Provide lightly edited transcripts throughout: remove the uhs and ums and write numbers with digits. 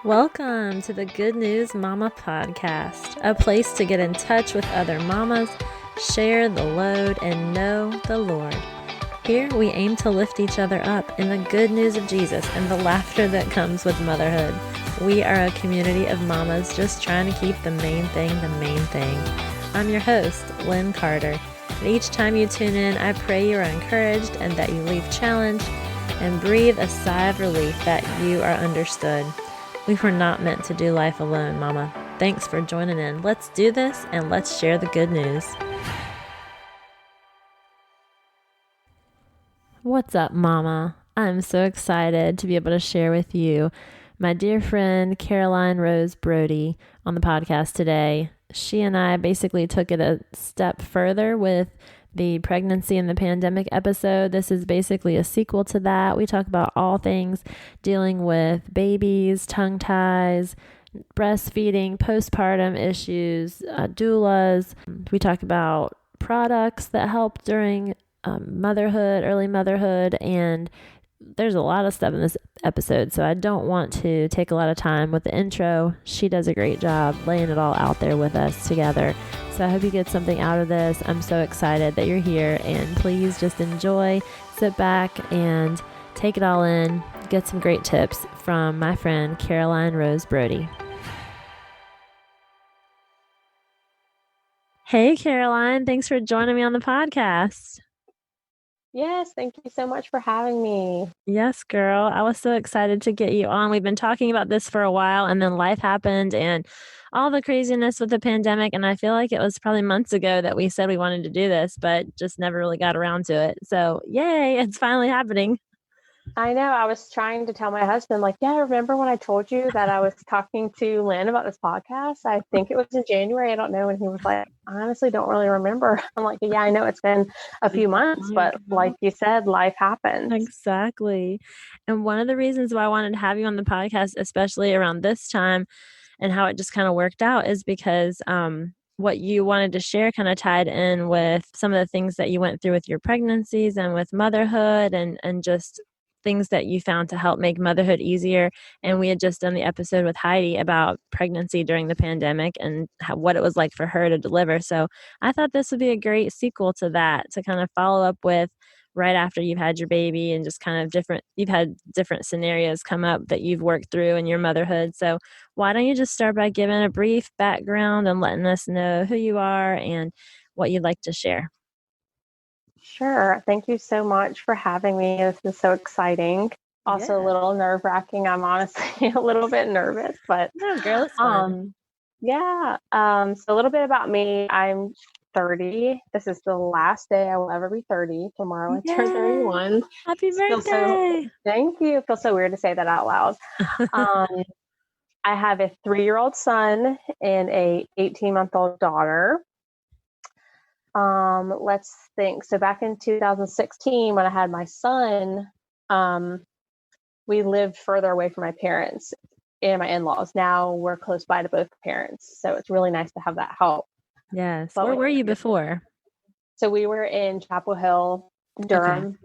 Welcome to the Good News Mama podcast, a place to get in touch with other mamas, share the load, and know the Lord. Here we aim to lift each other up in the good news of Jesus and the laughter that comes with motherhood. We are a community of mamas just trying to keep the main thing the main thing. I'm your host, Lynn Carter, and each time you tune in, I pray you are encouraged and that you leave challenged and breathe a sigh of relief that you are understood. We were not meant to do life alone, Mama. Thanks for joining in. Let's do this and let's share the good news. What's up, Mama? I'm so excited to be able to share with you my dear friend Caroline Rose Brody on the podcast today. She and I basically took it a step further with the pregnancy and the pandemic episode. This is basically a sequel to that. We talk about all things dealing with babies, tongue ties, breastfeeding, postpartum issues, doulas. We talk about products that help during motherhood, early motherhood, and there's a lot of stuff in this episode, so I don't want to take a lot of time with the intro. She does a great job laying it all out there with us together. So I hope you get something out of this. I'm so excited that you're here, and please just enjoy, sit back, and take it all in. Get some great tips from my friend Caroline Rose Brody. Hey, Caroline. Thanks for joining me on the podcast. Yes, thank you so much for having me. Yes, girl. I was so excited to get you on. We've been talking about this for a while, and then life happened and all the craziness with the pandemic. And I feel like it was probably months ago that we said we wanted to do this, but just never really got around to it. So yay, it's finally happening. I know. I was trying to tell my husband, remember when I told you that I was talking to Lynn about this podcast? I think it was in January. I don't know. And he was like, I honestly don't really remember. I'm like, yeah, I know it's been a few months, but like you said, life happens. Exactly. And one of the reasons why I wanted to have you on the podcast, especially around this time and how it just kind of worked out, is because what you wanted to share kind of tied in with some of the things that you went through with your pregnancies and with motherhood and just things that you found to help make motherhood easier. And we had just done the episode with Heidi about pregnancy during the pandemic and what it was like for her to deliver. So I thought this would be a great sequel to that, to kind of follow up with right after you've had your baby and just kind of you've had different scenarios come up that you've worked through in your motherhood. So why don't you just start by giving a brief background and letting us know who you are and what you'd like to share. Sure. Thank you so much for having me. This is so exciting. Also a little nerve-wracking. I'm honestly a little bit nervous, but no, girl, it's fun. So a little bit about me. I'm 30. This is the last day I will ever be 30. Tomorrow I turn 31. Happy birthday. Thank you. It feels so weird to say that out loud. I have a 3-year-old son and a 18-month-old daughter. Let's think. So back in 2016, when I had my son, we lived further away from my parents and my in-laws. Now we're close by to both parents. So it's really nice to have that help. Yes. But where were you before? So we were in Chapel Hill, Durham,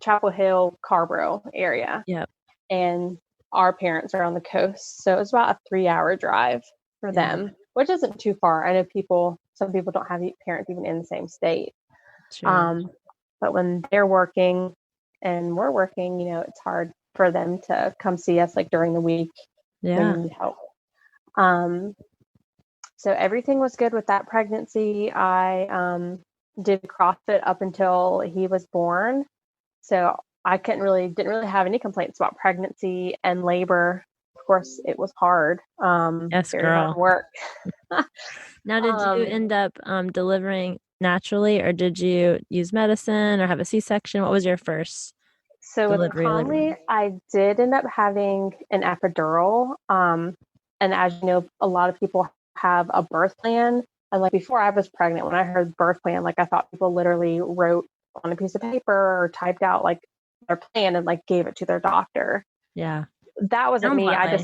Chapel Hill, Carborough area. Yep. And our parents are on the coast. So it was about a 3-hour drive for them, which isn't too far. I know some people don't have parents even in the same state. Sure. But when they're working and we're working, it's hard for them to come see us like during the week. Yeah. When we need help. So everything was good with that pregnancy. I did CrossFit up until he was born. So I didn't really have any complaints about pregnancy and labor. Of course, it was hard. Yes, very girl. hard work. Now, did you end up delivering naturally, or did you use medicine or have a C-section? What was your first delivery? So with Conley, I did end up having an epidural. And as you know, a lot of people have a birth plan. And like before I was pregnant, when I heard birth plan, like I thought people literally wrote on a piece of paper or typed out like their plan and like gave it to their doctor. Yeah. That wasn't me. I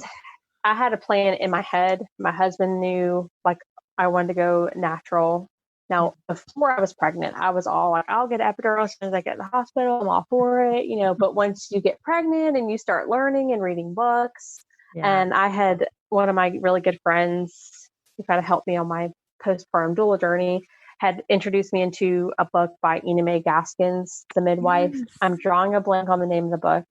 had a plan in my head. My husband knew like I wanted to go natural. Now, before I was pregnant, I was all like, I'll get an epidural as soon as I get in the hospital. I'm all for it, But once you get pregnant and you start learning and reading books, Yeah. And I had one of my really good friends who kind of helped me on my postpartum doula journey had introduced me into a book by Ina Mae Gaskins, The Midwife. Yes. I'm drawing a blank on the name of the book.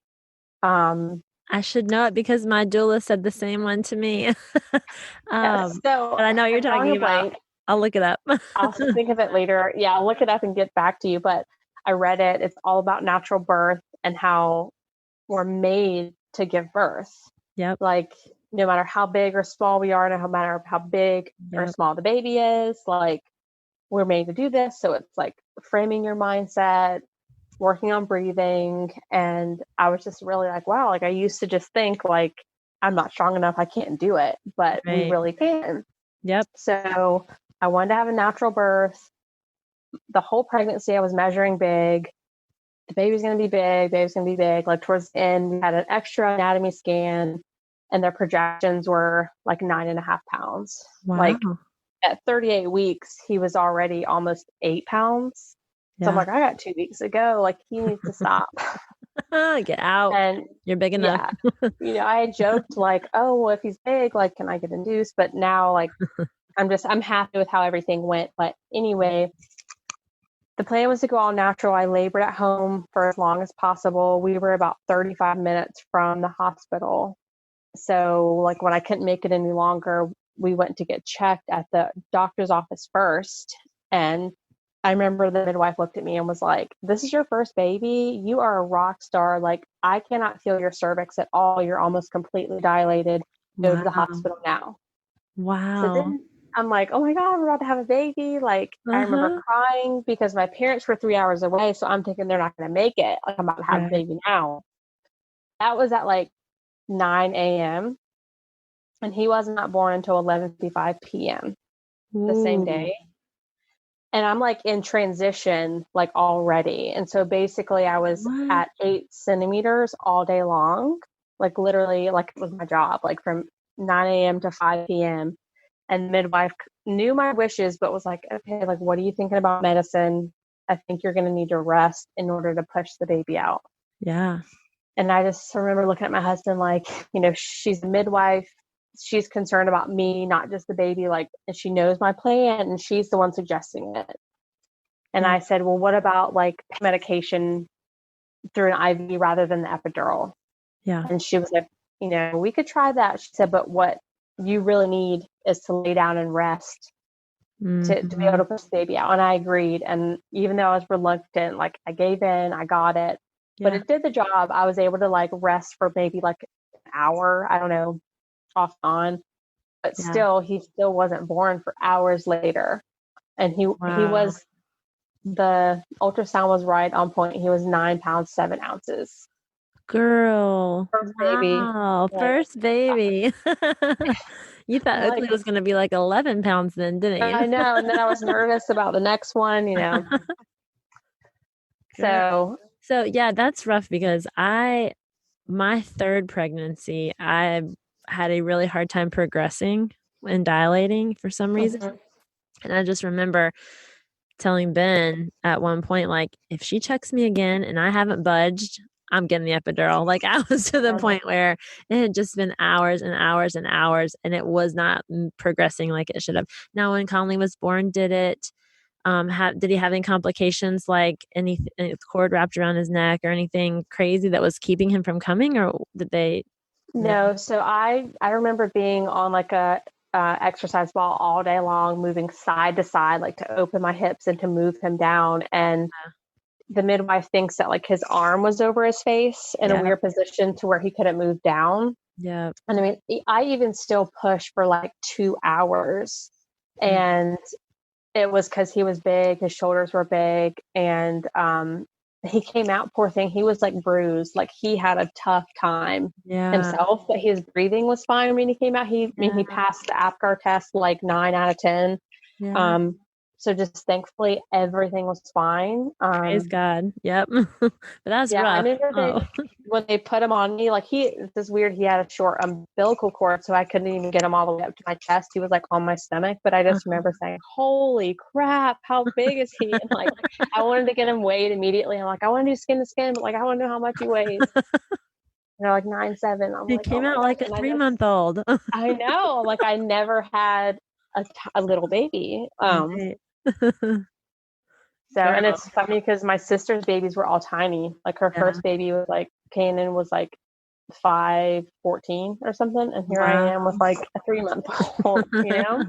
I should know it because my doula said the same one to me. So But I know what you're I'm drawing talking a about. blank. I'll look it up. I'll think of it later. Yeah, I'll look it up and get back to you. But I read it. It's all about natural birth and how we're made to give birth. Yep. Like, no matter how big or small we are, no matter how big or Yep. small the baby is, like, we're made to do this. So it's like framing your mindset, working on breathing. And I was just really like, wow, like I used to just think like, I'm not strong enough, I can't do it, but we Right. really can. Yep. So I wanted to have a natural birth. The whole pregnancy, I was measuring big. The baby's going to be big, baby's going to be big. Like towards the end, we had an extra anatomy scan and their projections were like 9.5 pounds. Wow. Like at 38 weeks, he was already almost 8 pounds. So I'm Yeah. like, I got 2 weeks to go. Like he needs to stop. Get out. And You're big enough. yeah, I had joked like, oh, well, if he's big, like, can I get induced? But now, like, I'm happy with how everything went. But anyway, the plan was to go all natural. I labored at home for as long as possible. We were about 35 minutes from the hospital. So, like, when I couldn't make it any longer, we went to get checked at the doctor's office first. And I remember the midwife looked at me and was like, this is your first baby. You are a rock star. Like, I cannot feel your cervix at all. You're almost completely dilated. Go to the Wow. hospital now. So Wow. then I'm like, oh my God, we're about to have a baby. Like, I remember Uh-huh. crying because my parents were 3 hours away. So I'm thinking they're not going to make it. Like, I'm about to have a Right. baby now. That was at like 9 a.m. And he was not born until 11:55 p.m. the same Ooh. day. And I'm like in transition, like already. And so basically, I was What? at 8 centimeters all day long, like literally, like it was my job, like from 9 a.m. to 5 p.m. And the midwife knew my wishes, but was like, okay, like, what are you thinking about medicine? I think you're going to need to rest in order to push the baby out. Yeah. And I just remember looking at my husband like, she's a midwife. She's concerned about me, not just the baby. Like, and she knows my plan and she's the one suggesting it. And Yeah. I said, well, what about like medication through an IV rather than the epidural? Yeah. And she was like, we could try that. She said, but what you really need is to lay down and rest to be able Mm-hmm. to push the baby out. And I agreed. And even though I was reluctant, like I gave in, I got it, but Yeah. it did the job. I was able to like rest for maybe like an hour, I don't know, off on, but Yeah. still, he still wasn't born for hours later. And he Wow. was, the ultrasound was right on point. He was 9 pounds, 7 ounces. Girl. First baby. Wow. Like, First baby. You thought I'm Oakley like, was going to be like 11 pounds then, didn't you? I know. And then I was nervous about the next one. Girl. So, So yeah, that's rough because my third pregnancy, I had a really hard time progressing and dilating for some reason. mhm, And I just remember telling Ben at one point, like, if she checks me again and I haven't budged, I'm getting the epidural. Like, I was to the mhm. point where it had just been hours and hours and hours, and it was not progressing like it should have. Now, when Conley was born, did he have any complications, like any cord wrapped around his neck or anything crazy that was keeping him from coming, or did they? No. No, so I remember being on like a exercise ball all day long, moving side to side, like to open my hips and to move him down. And the midwife thinks that like his arm was over his face in a Yeah. weird position to where he couldn't move down. Yeah. And I mean, I even still pushed for like 2 hours, Mm. and it was because he was big, his shoulders were big, and he came out, poor thing. He was like bruised, like he had a tough time Yeah. himself, but his breathing was fine when he came out. He Yeah. passed the APGAR test like 9 out of 10. Yeah. Um, so just thankfully everything was fine. Praise God. Yep. But that's Yeah, I rough. remember Oh. when they put him on me, like it's just weird. He had a short umbilical cord, so I couldn't even get him all the way up to my chest. He was like on my stomach, but I just remember saying, "Holy crap, how big is he?" And like I wanted to get him weighed immediately. I'm like, I want to do skin to skin, but like I want to know how much he weighs. they're like 9, 7. I'm He like, oh came my out gosh. like a And three-month-old. I know, like I never had a little baby. Right. So, and Girl. it's funny because my sister's babies were all tiny. Like her Yeah. first baby was like, Kanan was like 5'14" or something. And here I Wow. am with like a 3 month old, you know?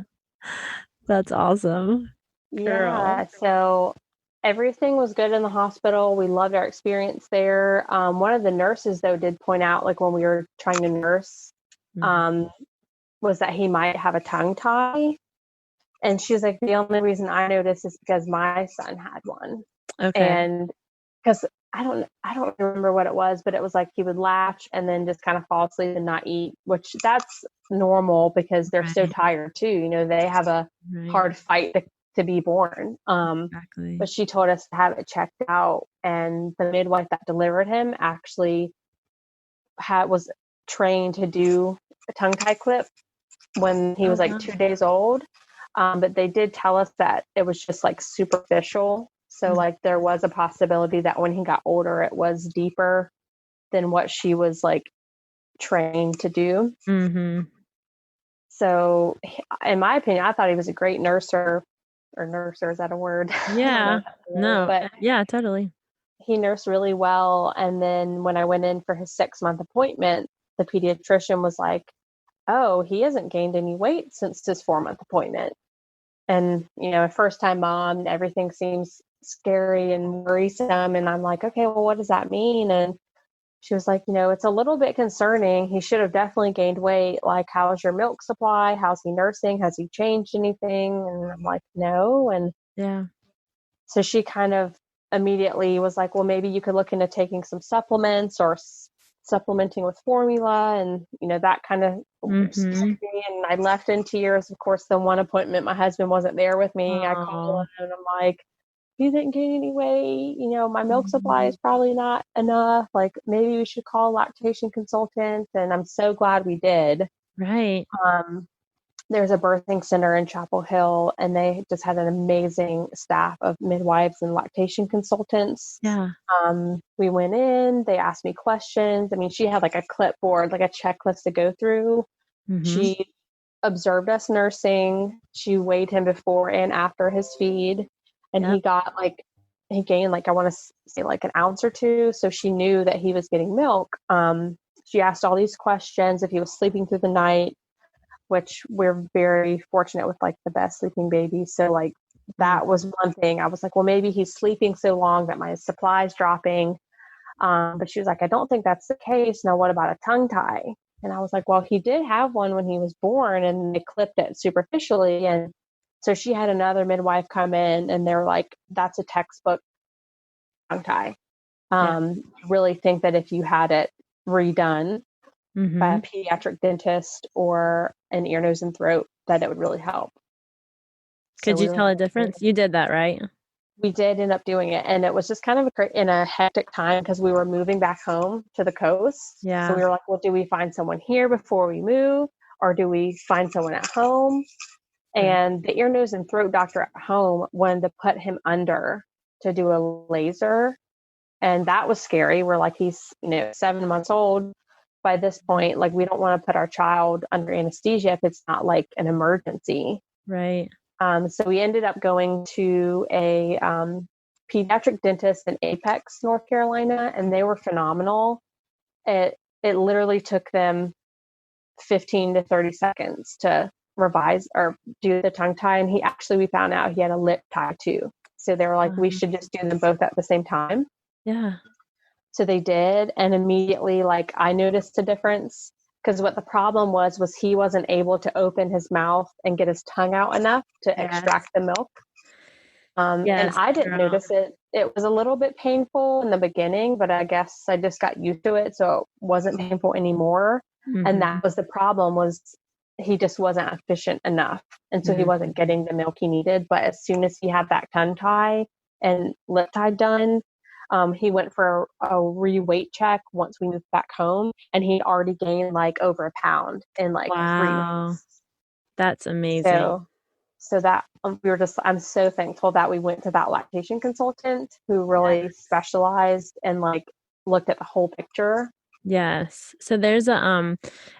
That's awesome. Girl. Yeah. So everything was good in the hospital. We loved our experience there. One of the nurses, though, did point out, like when we were trying to nurse, Mhm. um, was that he might have a tongue tie. And she was like, the only reason I noticed is because my son had one. Okay. And because I don't remember what it was, but it was like he would latch and then just kind of fall asleep and not eat, which that's normal because they're so Right. tired too. You know, they have a Right. hard fight to be born. Exactly. But she told us to have it checked out, and the midwife that delivered him actually was trained to do a tongue tie clip when he Oh, was like wow. 2 days old. But they did tell us that it was just like superficial. So like there was a possibility that when he got older, it was deeper than what she was like trained to do. Mm-hmm. So in my opinion, I thought he was a great nurser, or nurser, is that a word? I don't know Yeah. if that's a word, No. but Yeah, totally. he nursed really well. And then when I went in for his 6 month appointment, the pediatrician was like, oh, he hasn't gained any weight since his 4 month appointment. And, you know, a first time mom, everything seems scary and worrisome. And I'm like, okay, well, what does that mean? And she was like, you know, it's a little bit concerning. He should have definitely gained weight. Like, how's your milk supply? How's he nursing? Has he changed anything? And I'm like, no. And Yeah. so she kind of immediately was like, well, maybe you could look into taking some supplements or supplementing with formula, and you know that kind of Mm-hmm. scared me. And I left in tears. Of course, the one appointment my husband wasn't there with me. I called Oh. him and I'm like, he didn't gain any weight. You know, my milk supply Mhm. is probably not enough. Like maybe we should call a lactation consultant. And I'm so glad we did. Right. Um, there's a birthing center in Chapel Hill, and they just had an amazing staff of midwives and lactation consultants. Yeah. We went in, they asked me questions. I mean, she had like a clipboard, like a checklist to go through. Mm-hmm. She observed us nursing. She weighed him before and after his feed, and Yep. he gained like, I want to say like an ounce or two. So she knew that he was getting milk. She asked all these questions if he was sleeping through the night, which we're very fortunate with like the best sleeping babies. So like Mm. that was one thing. I was like, well, maybe he's sleeping so long that my supply's dropping. But she was like, I don't think that's the case. Now, what about a tongue tie? And I was like, well, he did have one when he was born and they clipped it superficially. And so she had another midwife come in and they're like, that's a textbook tongue tie. Yeah. Really think that if you had it redone by Mm-hmm. a pediatric dentist or an ear, nose, and throat, that it would really help. So Could you we were tell a difference? You did that, right? we did end up doing it, and it was just kind of in a hectic time because we were moving back home to the coast. So Yeah. we were like, well, do we find someone here before we move, or do we find someone at home? Right. And the ear, nose, and throat doctor at home wanted to put him under to do a laser, and that was scary. We're like, he's 7 months old by this point. Like, we don't want to put our child under anesthesia if it's not like an emergency. Right. So we ended up going to a pediatric dentist in Apex, North Carolina, and they were phenomenal. It literally took them 15 to 30 seconds to revise or do the tongue tie. And we found out he had a lip tie too. So they were like, we should just do them both at the same time. Yeah. So they did. And immediately, like, I noticed a difference because what the problem was he wasn't able to open his mouth and get his tongue out enough to Yes. extract the milk. And Yes, I didn't girl. notice it. It was a little bit painful in the beginning, but I guess I just got used to it. So it wasn't painful anymore. And Mm-hmm. that was the problem, was he just wasn't efficient enough. And so he wasn't getting the milk he needed. But as soon as he had that tongue tie and lip tie done, he went for a re-weight check once we moved back home, and he'd already gained like over a pound in like 3 weeks. Wow. That's amazing. So that I'm so thankful that we went to that lactation consultant who really specialized and like looked at the whole picture. Yes. So there's a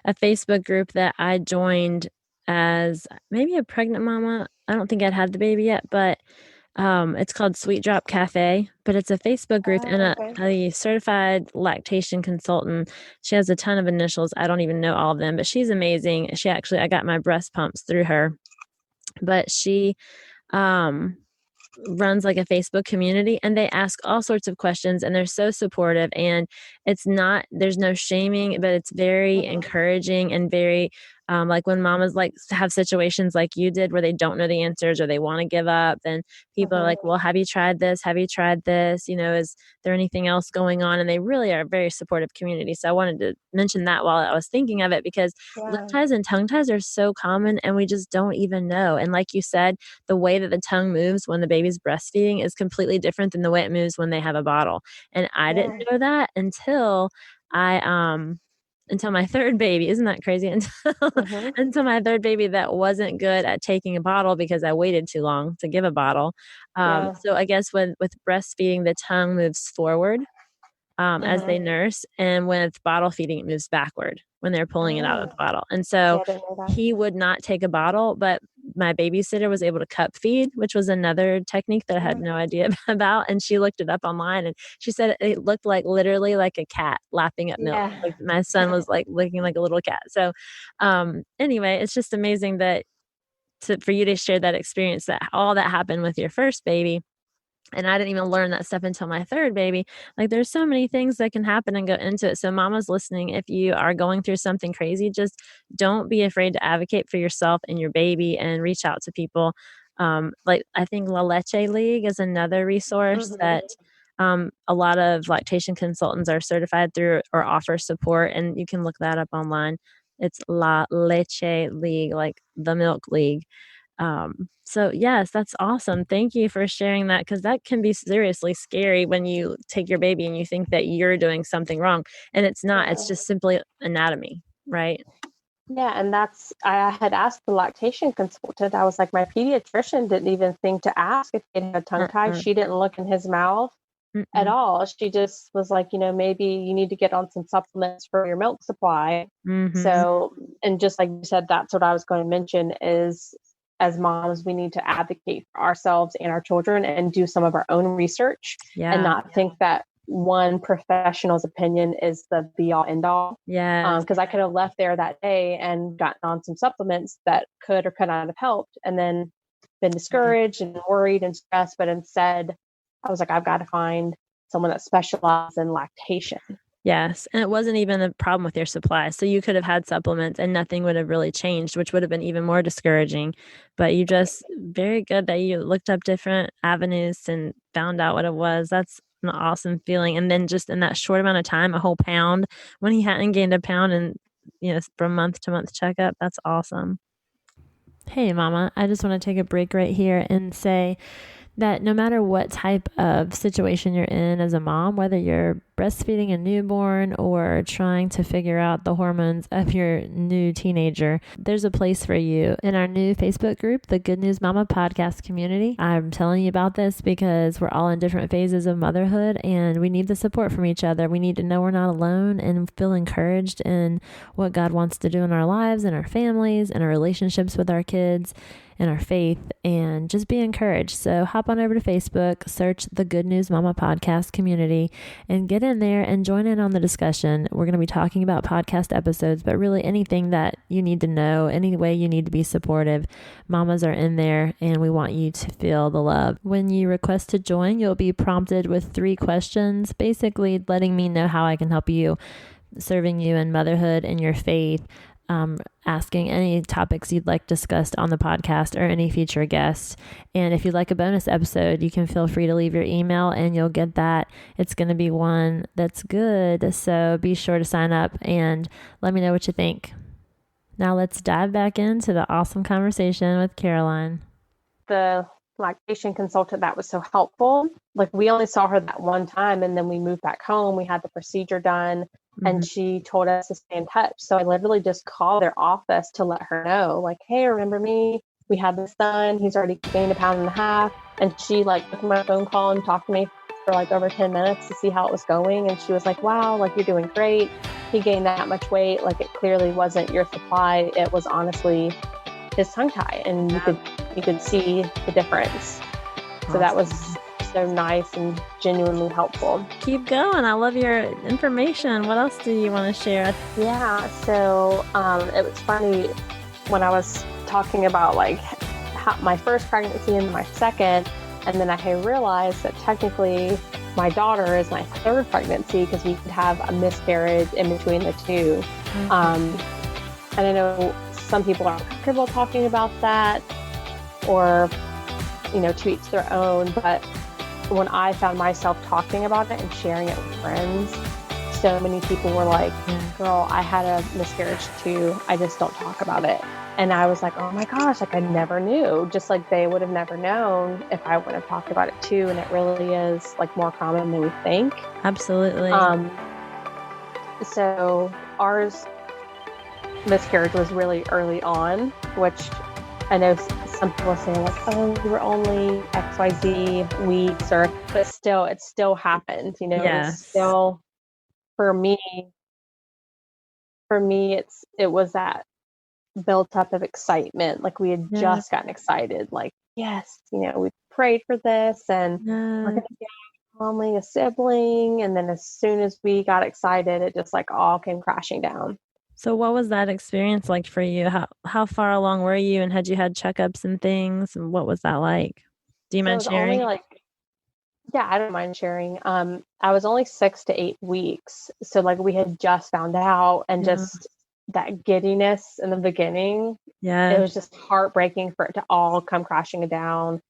Facebook group that I joined as maybe a pregnant mama. I don't think I'd had the baby yet, but it's called Sweet Drop Cafe, but it's a Facebook group and Oh, okay. a certified lactation consultant. She has a ton of initials. I don't even know all of them, but she's amazing. I got my breast pumps through her, but she um runs like a Facebook community, and they ask all sorts of questions, and they're so supportive, and there's no shaming, but it's very Mhm. encouraging and very like when mamas like have situations like you did where they don't know the answers or they want to give up, then people are Mhm. like, well, have you tried this? Have you tried this? Is there anything else going on? And they really are a very supportive community. So I wanted to mention that while I was thinking of it, because lip Yeah. ties and tongue ties are so common and we just don't even know. And like you said, the way that the tongue moves when the baby's breastfeeding is completely different than the way it moves when they have a bottle. And I didn't Yeah. know that I until my third baby. Isn't that crazy? Mhm. Until my third baby that wasn't good at taking a bottle because I waited too long to give a bottle. Yeah. So I guess with breastfeeding, the tongue moves forward as Mhm. they nurse. And with bottle feeding, it moves backward when they're pulling it out of Oh, the bottle. And see, so I didn't know that. he would not take a bottle, but my babysitter was able to cup feed, which was another technique that I had Mhm. no idea about. And she looked it up online and she said it looked like literally like a cat lapping up milk. Yeah. Like my son was like licking like a little cat. So anyway, it's just amazing for you to share that experience, that all that happened with your first baby, and I didn't even learn that stuff until my third baby. Like there's so many things that can happen and go into it. So mamas listening, if you are going through something crazy, just don't be afraid to advocate for yourself and your baby and reach out to people. Like I think La Leche League is another resource Mhm. that a lot of lactation consultants are certified through or offer support, and you can look that up online. It's La Leche League, like the milk league. So yes, that's awesome. Thank you for sharing that, because that can be seriously scary when you take your baby and you think that you're doing something wrong, and it's not. It's Yeah. just simply anatomy, right? Yeah, and I had asked the lactation consultant. I was like, my pediatrician didn't even think to ask if he had a tongue tie. Uh-uh. She didn't look in his mouth at Mm-mm. all. She just was like, maybe you need to get on some supplements for your milk supply. Mhm. So, and just like you said, that's what I was going to mention is as moms, we need to advocate for ourselves and our children and do some of our own research and Yeah. not think that one professional's opinion is the be all end all. Yes. Because I could have left there that day and gotten on some supplements that could or could not have helped, and then been Mhm. discouraged and worried and stressed. But instead, I was like, I've got to find someone that specializes in lactation. Yes, and it wasn't even a problem with your supply, so you could have had supplements and nothing would have really changed, which would have been even more discouraging. But you just very good that you looked up different avenues and found out what it was. That's an awesome feeling. And then just in that short amount of time, a whole pound when he hadn't gained a pound and from month to month checkup. That's awesome. Hey, Mama, I just want to take a break right here and say that no matter what type of situation you're in as a mom, whether you're breastfeeding a newborn or trying to figure out the hormones of your new teenager, there's a place for you in our new Facebook group, the Good News Mama podcast community. I'm telling you about this because we're all in different phases of motherhood and we need the support from each other. We need to know we're not alone and feel encouraged in what God wants to do in our lives and our families and our relationships with our kids and our faith, and just be encouraged. So hop on over to Facebook, search the Good News Mama podcast community, and get in there and join in on the discussion. We're going to be talking about podcast episodes, but really anything that you need to know, any way you need to be supportive. Mamas are in there and we want you to feel the love. When you request to join, you'll be prompted with 3 questions, basically letting me know how I can help you, serving you in motherhood and your faith, asking any topics you'd like discussed on the podcast or any future guests. And if you'd like a bonus episode, you can feel free to leave your email and you'll get that. It's going to be one that's good. So be sure to sign up and let me know what you think. Now let's dive back into the awesome conversation with Caroline. The lactation consultant that was so helpful. Like we only saw her that one time and then we moved back home. We had the procedure done and she told us to stay in touch. So I literally just called their office to let her know, like, hey, remember me? We had this done. He's already gained 1.5 pounds. And she like took my phone call and talked to me for like over 10 minutes to see how it was going. And she was like, wow, like you're doing great. he gained that much weight, like it clearly wasn't your supply. It was honestly his tongue tie, and you could see the difference. So that was so nice and genuinely helpful. Keep going. I love your information. What else do you want to share? Yeah, so it was funny when I was talking about like my first pregnancy and my second, and then I realized that technically my daughter is my third pregnancy because we could have a miscarriage in between the two. And I know some people aren't comfortable talking about that, or, to each their own, but when I found myself talking about it and sharing it with friends, so many people were like, girl, I had a miscarriage too. I just don't talk about it. And I was like, oh my gosh, like I never knew. Just like they would have never known if I would have talked about it too. And it really is like more common than we think. Absolutely. So ours miscarriage was really early on, which I know some people say like, oh, we were only XYZ weeks, but still, it still happened, Yes. It's still, for me, it was that built up of excitement. Like we had just gotten excited, like, yes, we prayed for this and we're going to get only a sibling. And then as soon as we got excited, it just like all came crashing down. So what was that experience like for you? How far along were you, and had you had checkups and things, and what was that like? Do you mind sharing? Yeah, I don't mind sharing. I was only 6 to 8 weeks. So like we had just found out, and just that giddiness in the beginning, it was just heartbreaking for it to all come crashing down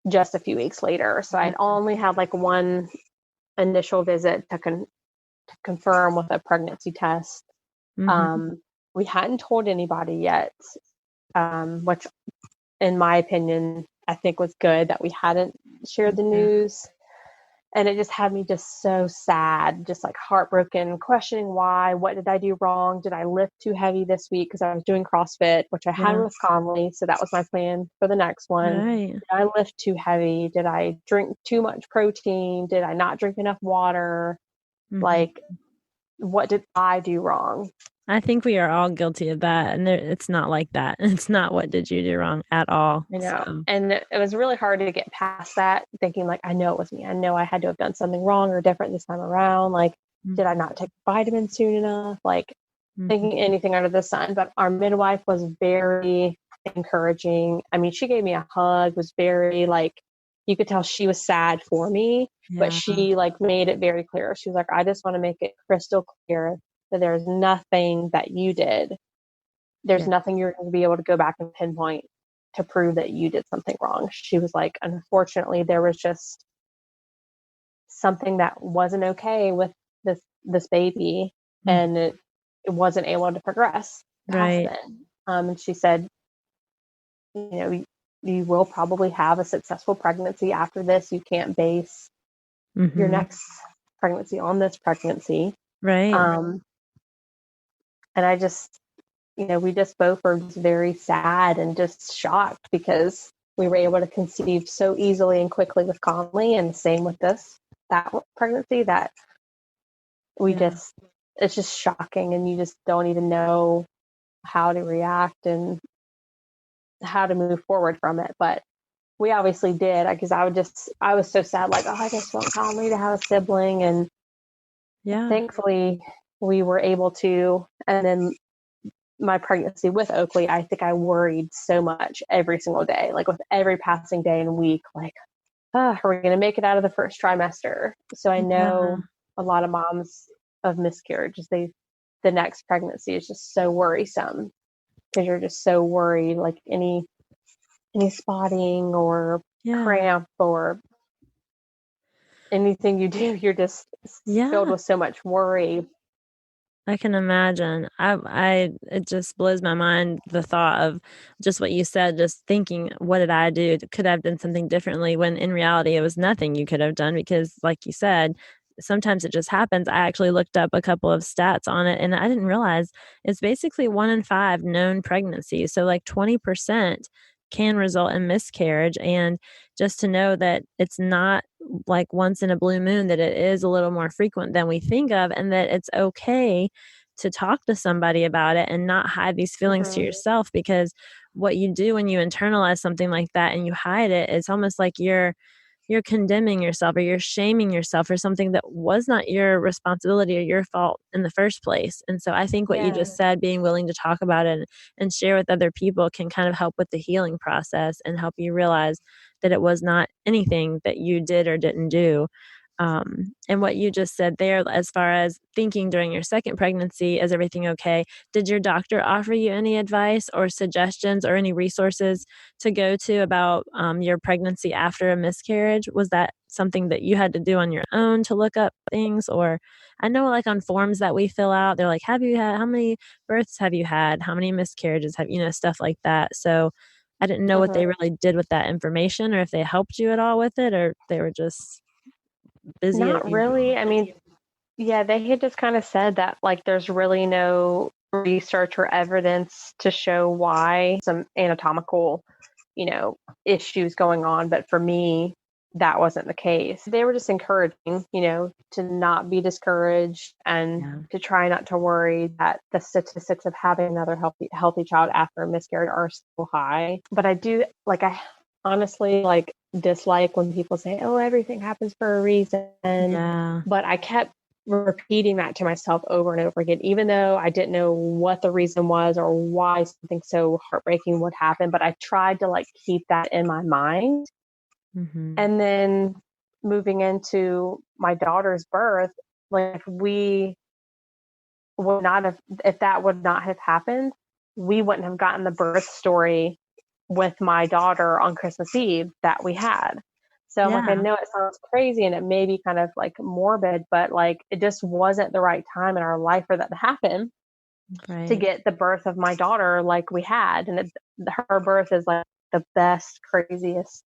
just a few weeks later. So I'd only had like one initial visit to confirm with a pregnancy test. We hadn't told anybody yet, which in my opinion, I think was good that we hadn't shared the news. And it just had me just so sad, just like heartbroken, questioning why. What did I do wrong? Did I lift too heavy this week? Because I was doing CrossFit, which I had with Conley. So that was my plan for the next one. Right. Did I lift too heavy? Did I drink too much protein? Did I not drink enough water? Like, what did I do wrong? I think we are all guilty of that. And it's not like that. It's not what did you do wrong at all. I know. So. And it was really hard to get past that, thinking like, I know it was me. I know I had to have done something wrong or different this time around. Like, did I not take vitamins soon enough? Like, thinking anything under the sun. But our midwife was very encouraging. I mean, she gave me a hug, was very like, you could tell she was sad for me, but she like made it very clear. She was like, I just want to make it crystal clear that there's nothing that you did. There's nothing you're going to be able to go back and pinpoint to prove that you did something wrong. She was like, unfortunately, there was just something that wasn't okay with this baby, and it wasn't able to progress. Right. And she said, you will probably have a successful pregnancy after this. You can't base your next pregnancy on this pregnancy. Right. And I just, we just both were just very sad and just shocked because we were able to conceive so easily and quickly with Conley, and same with that pregnancy, that we it's just shocking, and you just don't even know how to react and how to move forward from it. But we obviously did, because I was so sad, like, oh, I just want Conley to have a sibling. And thankfully we were able to. And then my pregnancy with Oakley, I think I worried so much every single day, like with every passing day and week, like, are we going to make it out of the first trimester? So I know a lot of moms of miscarriages, the next pregnancy is just so worrisome, because you're just so worried, like any spotting or cramp or anything you do, you're just filled with so much worry. I can imagine. It just blows my mind, the thought of just what you said, just thinking, what did I do? Could I have done something differently? When in reality, it was nothing you could have done, because like you said, sometimes it just happens. I actually looked up a couple of stats on it, and I didn't realize it's basically 1 in 5 known pregnancies. So like 20% can result in miscarriage. And just to know that it's not like once in a blue moon, that it is a little more frequent than we think of, and that it's okay to talk to somebody about it and not hide these feelings to yourself. Because what you do when you internalize something like that and you hide it, it's almost like you're condemning yourself, or you're shaming yourself for something that was not your responsibility or your fault in the first place. And so I think what you Yeah. just said, being willing to talk about it and share with other people, can kind of help with the healing process and help you realize that it was not anything that you did or didn't do. And what you just said there, as far as thinking during your second pregnancy, is everything okay? Did your doctor offer you any advice or suggestions or any resources to go to about your pregnancy after a miscarriage? Was that something that you had to do on your own to look up things? Or I know, like, on forms that we fill out, they're like, have you had, how many births have you had? How many miscarriages have, stuff like that. So I didn't know what they really did with that information, or if they helped you at all with it, or they were just busy as Not usual. really. I mean, yeah, they had just kind of said that like there's really no research or evidence to show why some anatomical, issues going on. But for me, that wasn't the case. They were just encouraging, to not be discouraged and Yeah. to try not to worry that the statistics of having another healthy child after a miscarriage are so high. But I honestly dislike when people say, "Oh, everything happens for a reason." Yeah. But I kept repeating that to myself over and over again, even though I didn't know what the reason was or why something so heartbreaking would happen. But I tried to keep that in my mind. Mhm. And then moving into my daughter's birth, we would not have, if that would not have happened, we wouldn't have gotten the birth story with my daughter on Christmas Eve that we had. So I'm I Yeah. know it sounds crazy and it may be kind of morbid, but it just wasn't the right time in our life for that to happen, to Right. get the birth of my daughter like we had. And her birth is the best, craziest,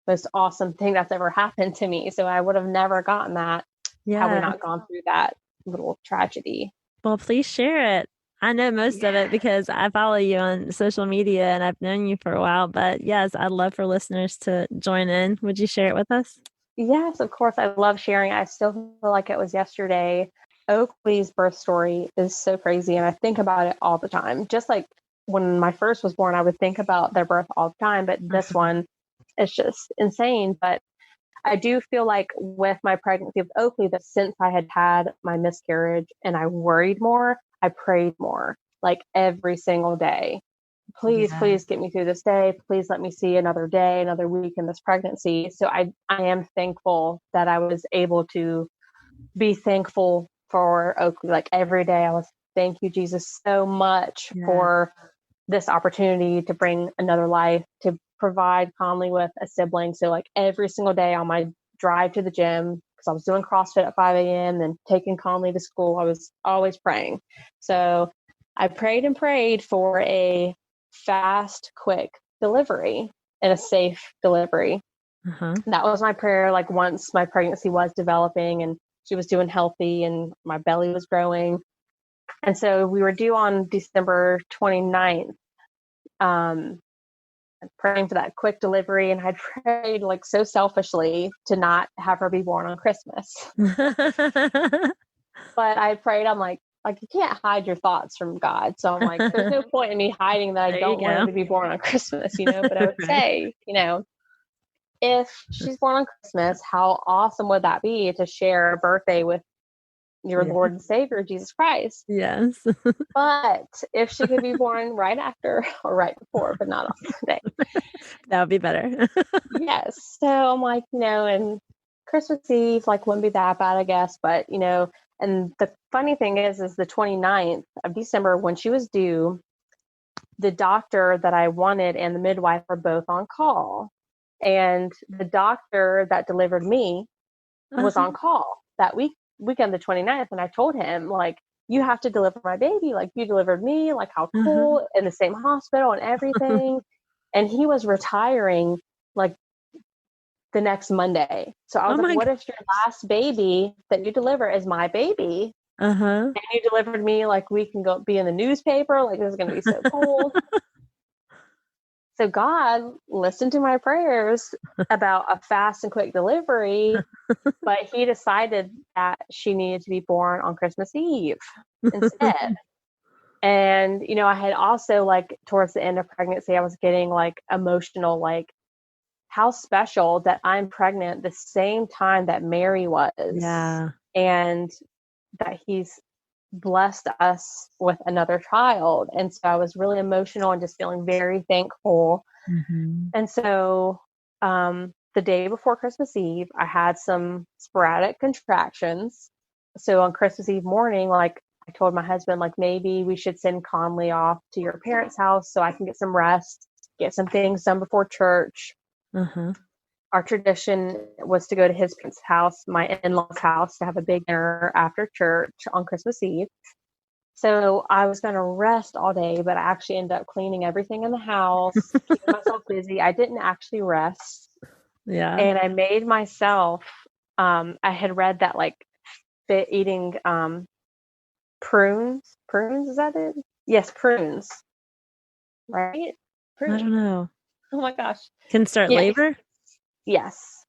most awesome thing that's ever happened to me. So I would have never gotten that had we Yeah. not gone through that little tragedy. Well, please share it. I know most of it Yeah. because I follow you on social media and I've known you for a while. But yes, I'd love for listeners to join in. Would you share it with us? Yes, of course. I love sharing. I still feel like it was yesterday. Oakley's birth story is so crazy, and I think about it all the time. Just like when my first was born, I would think about their birth all the time, but this Uh-huh. one is just insane. But I do feel like with my pregnancy with Oakley, that since I had had my miscarriage and I worried more, I prayed more, every single day. Please, Yeah. please get me through this day. Please let me see another day, another week in this pregnancy. So I am thankful that I was able to be thankful for Oakley. Every day I was, thank you, Jesus, so much Yeah. for this opportunity to bring another life, to provide Conley with a sibling. So every single day on my drive to the gym, because I was doing CrossFit at 5 a.m. and taking Conley to school, I was always praying. So I prayed and prayed for a fast, quick delivery and a safe delivery. Uh-huh. That was my prayer. Once my pregnancy was developing and she was doing healthy and my belly was growing. And so we were due on December 29th. Praying for that quick delivery, and I prayed so selfishly to not have her be born on Christmas. But I prayed, I'm you can't hide your thoughts from God. So I'm there's no point in me hiding that I There you don't want her go. to be born on Christmas, But I would Right. say, if she's born on Christmas, how awesome would that be to share a birthday with your Yeah. Lord and Savior, Jesus Christ? Yes. But if she could be born right after or right before, but not on the day. That would be better. Yes. So I'm and Christmas Eve, wouldn't be that bad, I guess. But, and the funny thing is the 29th of December, when she was due, the doctor that I wanted and the midwife were both on call. And the doctor that delivered me was Uh-huh. on call that weekend, the 29th. And I told him, you have to deliver my baby. You delivered me, how Uh-huh. cool, in the same hospital and everything. And he was retiring the next Monday. So I Oh was my what if your last baby that you deliver is my baby? Uh-huh. And you delivered me, we can go be in the newspaper. This is going to be so cool. So God listened to my prayers about a fast and quick delivery, but he decided that she needed to be born on Christmas Eve instead. And, I had also like towards the end of pregnancy, I was getting like emotional, like how special that I'm pregnant the same time that Mary was. Yeah. And that he's blessed us with another child. And so I was really emotional and just feeling very thankful. Mm-hmm. And so the day before Christmas Eve, I had some sporadic contractions. So on Christmas Eve morning, like I told my husband, like maybe we should send Conley off to your parents' house so I can get some rest, get some things done before church. Uh-huh. Our tradition was to go to his parents' house, my in-laws' house, to have a big dinner after church on Christmas Eve. So I was going to rest all day, but I actually ended up cleaning everything in the house, keeping myself busy. I didn't actually rest. Yeah. And I made myself, I had read that like eating prunes. Prunes, is that it? Yes, prunes. Right? I don't Prunes. know. Oh my gosh. Can start Yeah. labor? Yes.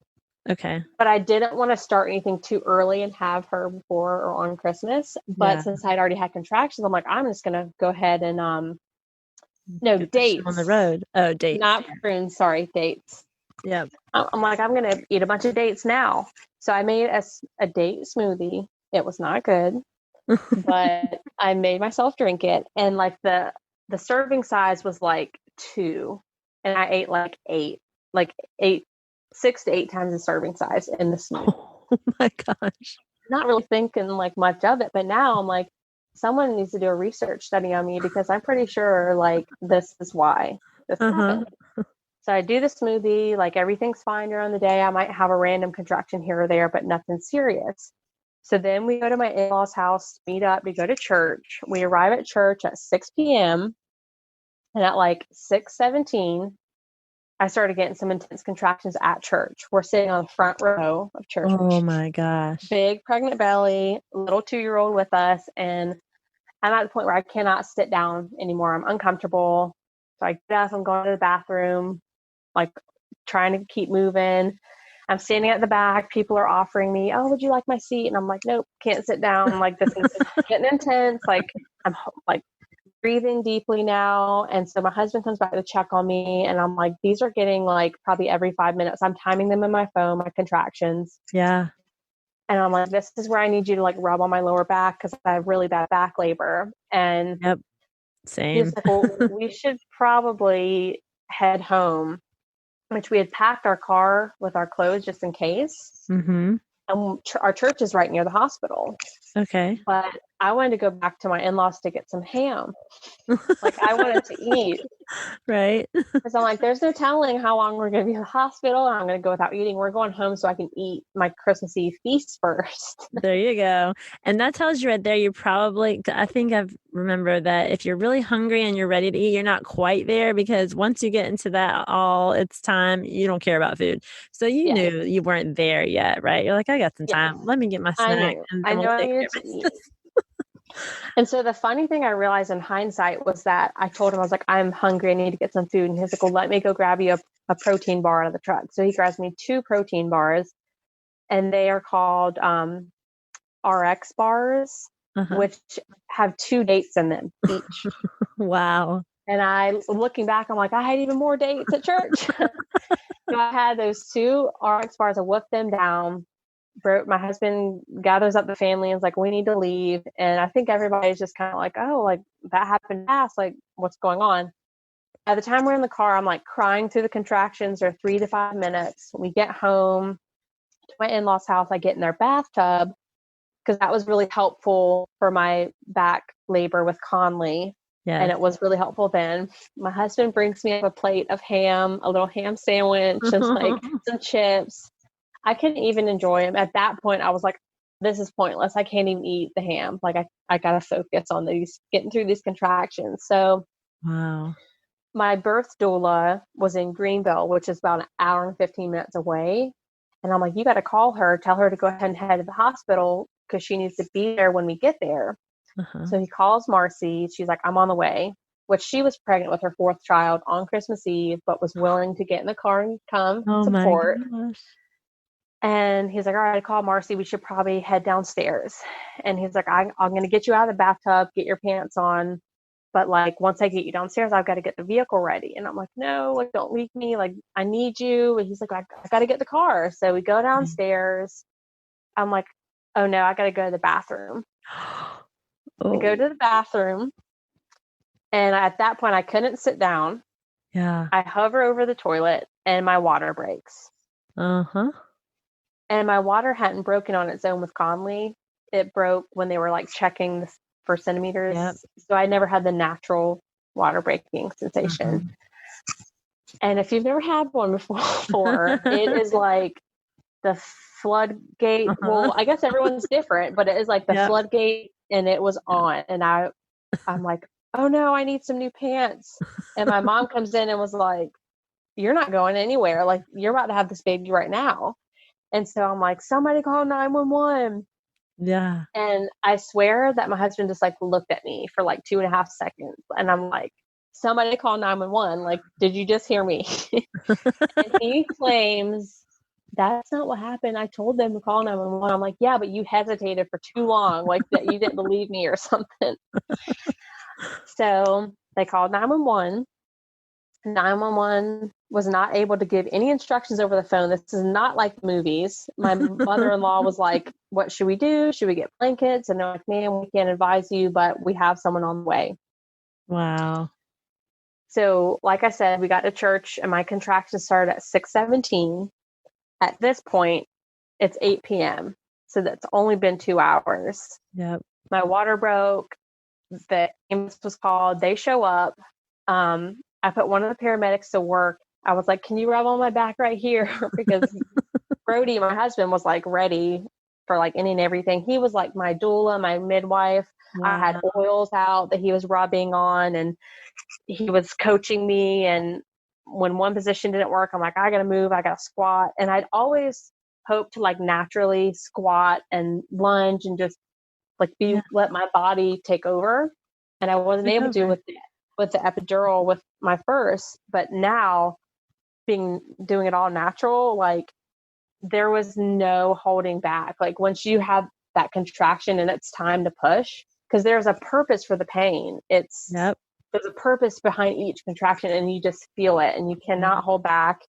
Okay. But I didn't want to start anything too early and have her before or on Christmas. But Yeah. since I'd already had contractions, I'm like, I'm just going to go ahead and, no, Get the show on the dates. road. Oh, dates. Not prunes, sorry, dates. Yep. I'm like, I'm going to eat a bunch of dates now. So I made a date smoothie. It was not good, but I made myself drink it. And like the serving size was like 2. And I ate like 8, 6 to 8 times the serving size in the smoothie. Oh my gosh. Not really thinking like much of it, but now I'm like, someone needs to do a research study on me because I'm pretty sure like this is why this happened. So I do the smoothie, like everything's fine during the day. I might have a random contraction here or there, but nothing serious. So then we go to my in-laws' house, meet up to go to church. We arrive at church at 6 p.m. And at like 6:17, I started getting some intense contractions at church. We're sitting on the front row of church. Oh my gosh. Big pregnant belly, little 2-year-old with us. And I'm at the point where I cannot sit down anymore. I'm uncomfortable. So I get up, I'm going to the bathroom, like trying to keep moving. I'm standing at the back. People are offering me, oh, would you like my seat? And I'm like, nope, can't sit down. I'm like, this is getting intense. Like I'm like breathing deeply now. And so my husband comes back to check on me. And I'm like, these are getting like probably every 5 minutes. I'm timing them in my phone, my contractions. Yeah. And I'm like, this is where I need you to like rub on my lower back because I have really bad back labor. And Yep. Same. he's like, well, we should probably head home, which we had packed our car with our clothes just in case. Mm-hmm. And our church is right near the hospital. Okay. But I wanted to go back to my in-laws to get some ham. Like I wanted to eat. Right. Because I'm like, there's no telling how long we're going to be in the hospital. And I'm going to go without eating. We're going home so I can eat my Christmas Eve feast first. There you go. And that tells you right there, you probably, I think I've remembered that if you're really hungry and you're ready to eat, you're not quite there because once you get into that it's time, you don't care about food. So you knew you weren't there yet, right? You're like, I got some time. Let me get my snack. And I then know we'll I take care needed of to it. eat. And so the funny thing I realized in hindsight was that I told him, I was like, I'm hungry. I need to get some food. And he's like, well, let me go grab you a protein bar out of the truck. So he grabs me 2 protein bars, and they are called RX bars, which have 2 dates in them each. Wow. And looking back, I'm like, I had even more dates at church. So I had those 2 RX bars. I whipped them down. My husband gathers up the family and is like, we need to leave. And I think everybody's just kind of like, oh, like that happened fast. Like, what's going on? By the time we're in the car, I'm like crying through the contractions. They're 3 to 5 minutes. We get home to my in-laws' house. I get in their bathtub because that was really helpful for my back labor with Conley. Yeah. And it was really helpful then. My husband brings me up a plate of ham, a little ham sandwich, and like some chips. I couldn't even enjoy them. At that point, I was like, this is pointless. I can't even eat the ham. Like I got to focus on getting through these contractions. So wow. My birth doula was in Greenville, which is about an hour and 15 minutes away. And I'm like, you got to call her, tell her to go ahead and head to the hospital because she needs to be there when we get there. So he calls Marcy. She's like, I'm on the way. which she was pregnant with her 4th child on Christmas Eve, but was willing to get in the car and come Oh my support. gosh. And he's like, all right, I called Marcy. We should probably head downstairs. And he's like, I'm going to get you out of the bathtub, get your pants on. But like, once I get you downstairs, I've got to get the vehicle ready. And I'm like, no, like, don't leave me. Like, I need you. And he's like, I got to get the car. So we go downstairs. I'm like, oh no, I got to go to the bathroom. I go to the bathroom. And at that point, I couldn't sit down. Yeah. I hover over the toilet and my water breaks. Uh-huh. And my water hadn't broken on its own with Conley. It broke when they were like checking for centimeters. Yep. So I never had the natural water breaking sensation. And if you've never had one before, it is like the floodgate. Well, I guess everyone's different, but it is like the floodgate, and it was on. And I'm like, oh no, I need some new pants. And my mom comes in and was like, you're not going anywhere. Like, you're about to have this baby right now. And so I'm like, somebody call 911. Yeah. And I swear that my husband just like looked at me for like 2.5 seconds. And I'm like, somebody call 911. Like, did you just hear me? And he claims that's not what happened. I told them to call 911. I'm like, yeah, but you hesitated for too long. Like, that you didn't believe me or something. So they called 911. 911 was not able to give any instructions over the phone. This is not like movies. My mother-in-law was like, what should we do? Should we get blankets? And they're like, man, we can't advise you, but we have someone on the way. Wow. So like I said, we got to church and my contractions started at 6:17. At this point, it's 8 p.m. So that's only been 2 hours. Yep. My water broke. The ambulance was called. They show up. I put one of the paramedics to work. I was like, can you rub on my back right here? Because Brody, my husband, was like ready for like any and everything. He was like my doula, my midwife. Wow. I had oils out that he was rubbing on, and he was coaching me. And when one position didn't work, I'm like, I got to move. I got to squat. And I'd always hoped to like naturally squat and lunge and just like let my body take over. And I wasn't able to with the epidural with my first, but now doing it all natural, like there was no holding back. Like once you have that contraction and it's time to push, because there's a purpose for the pain. There's a purpose behind each contraction, and you just feel it and you cannot hold back.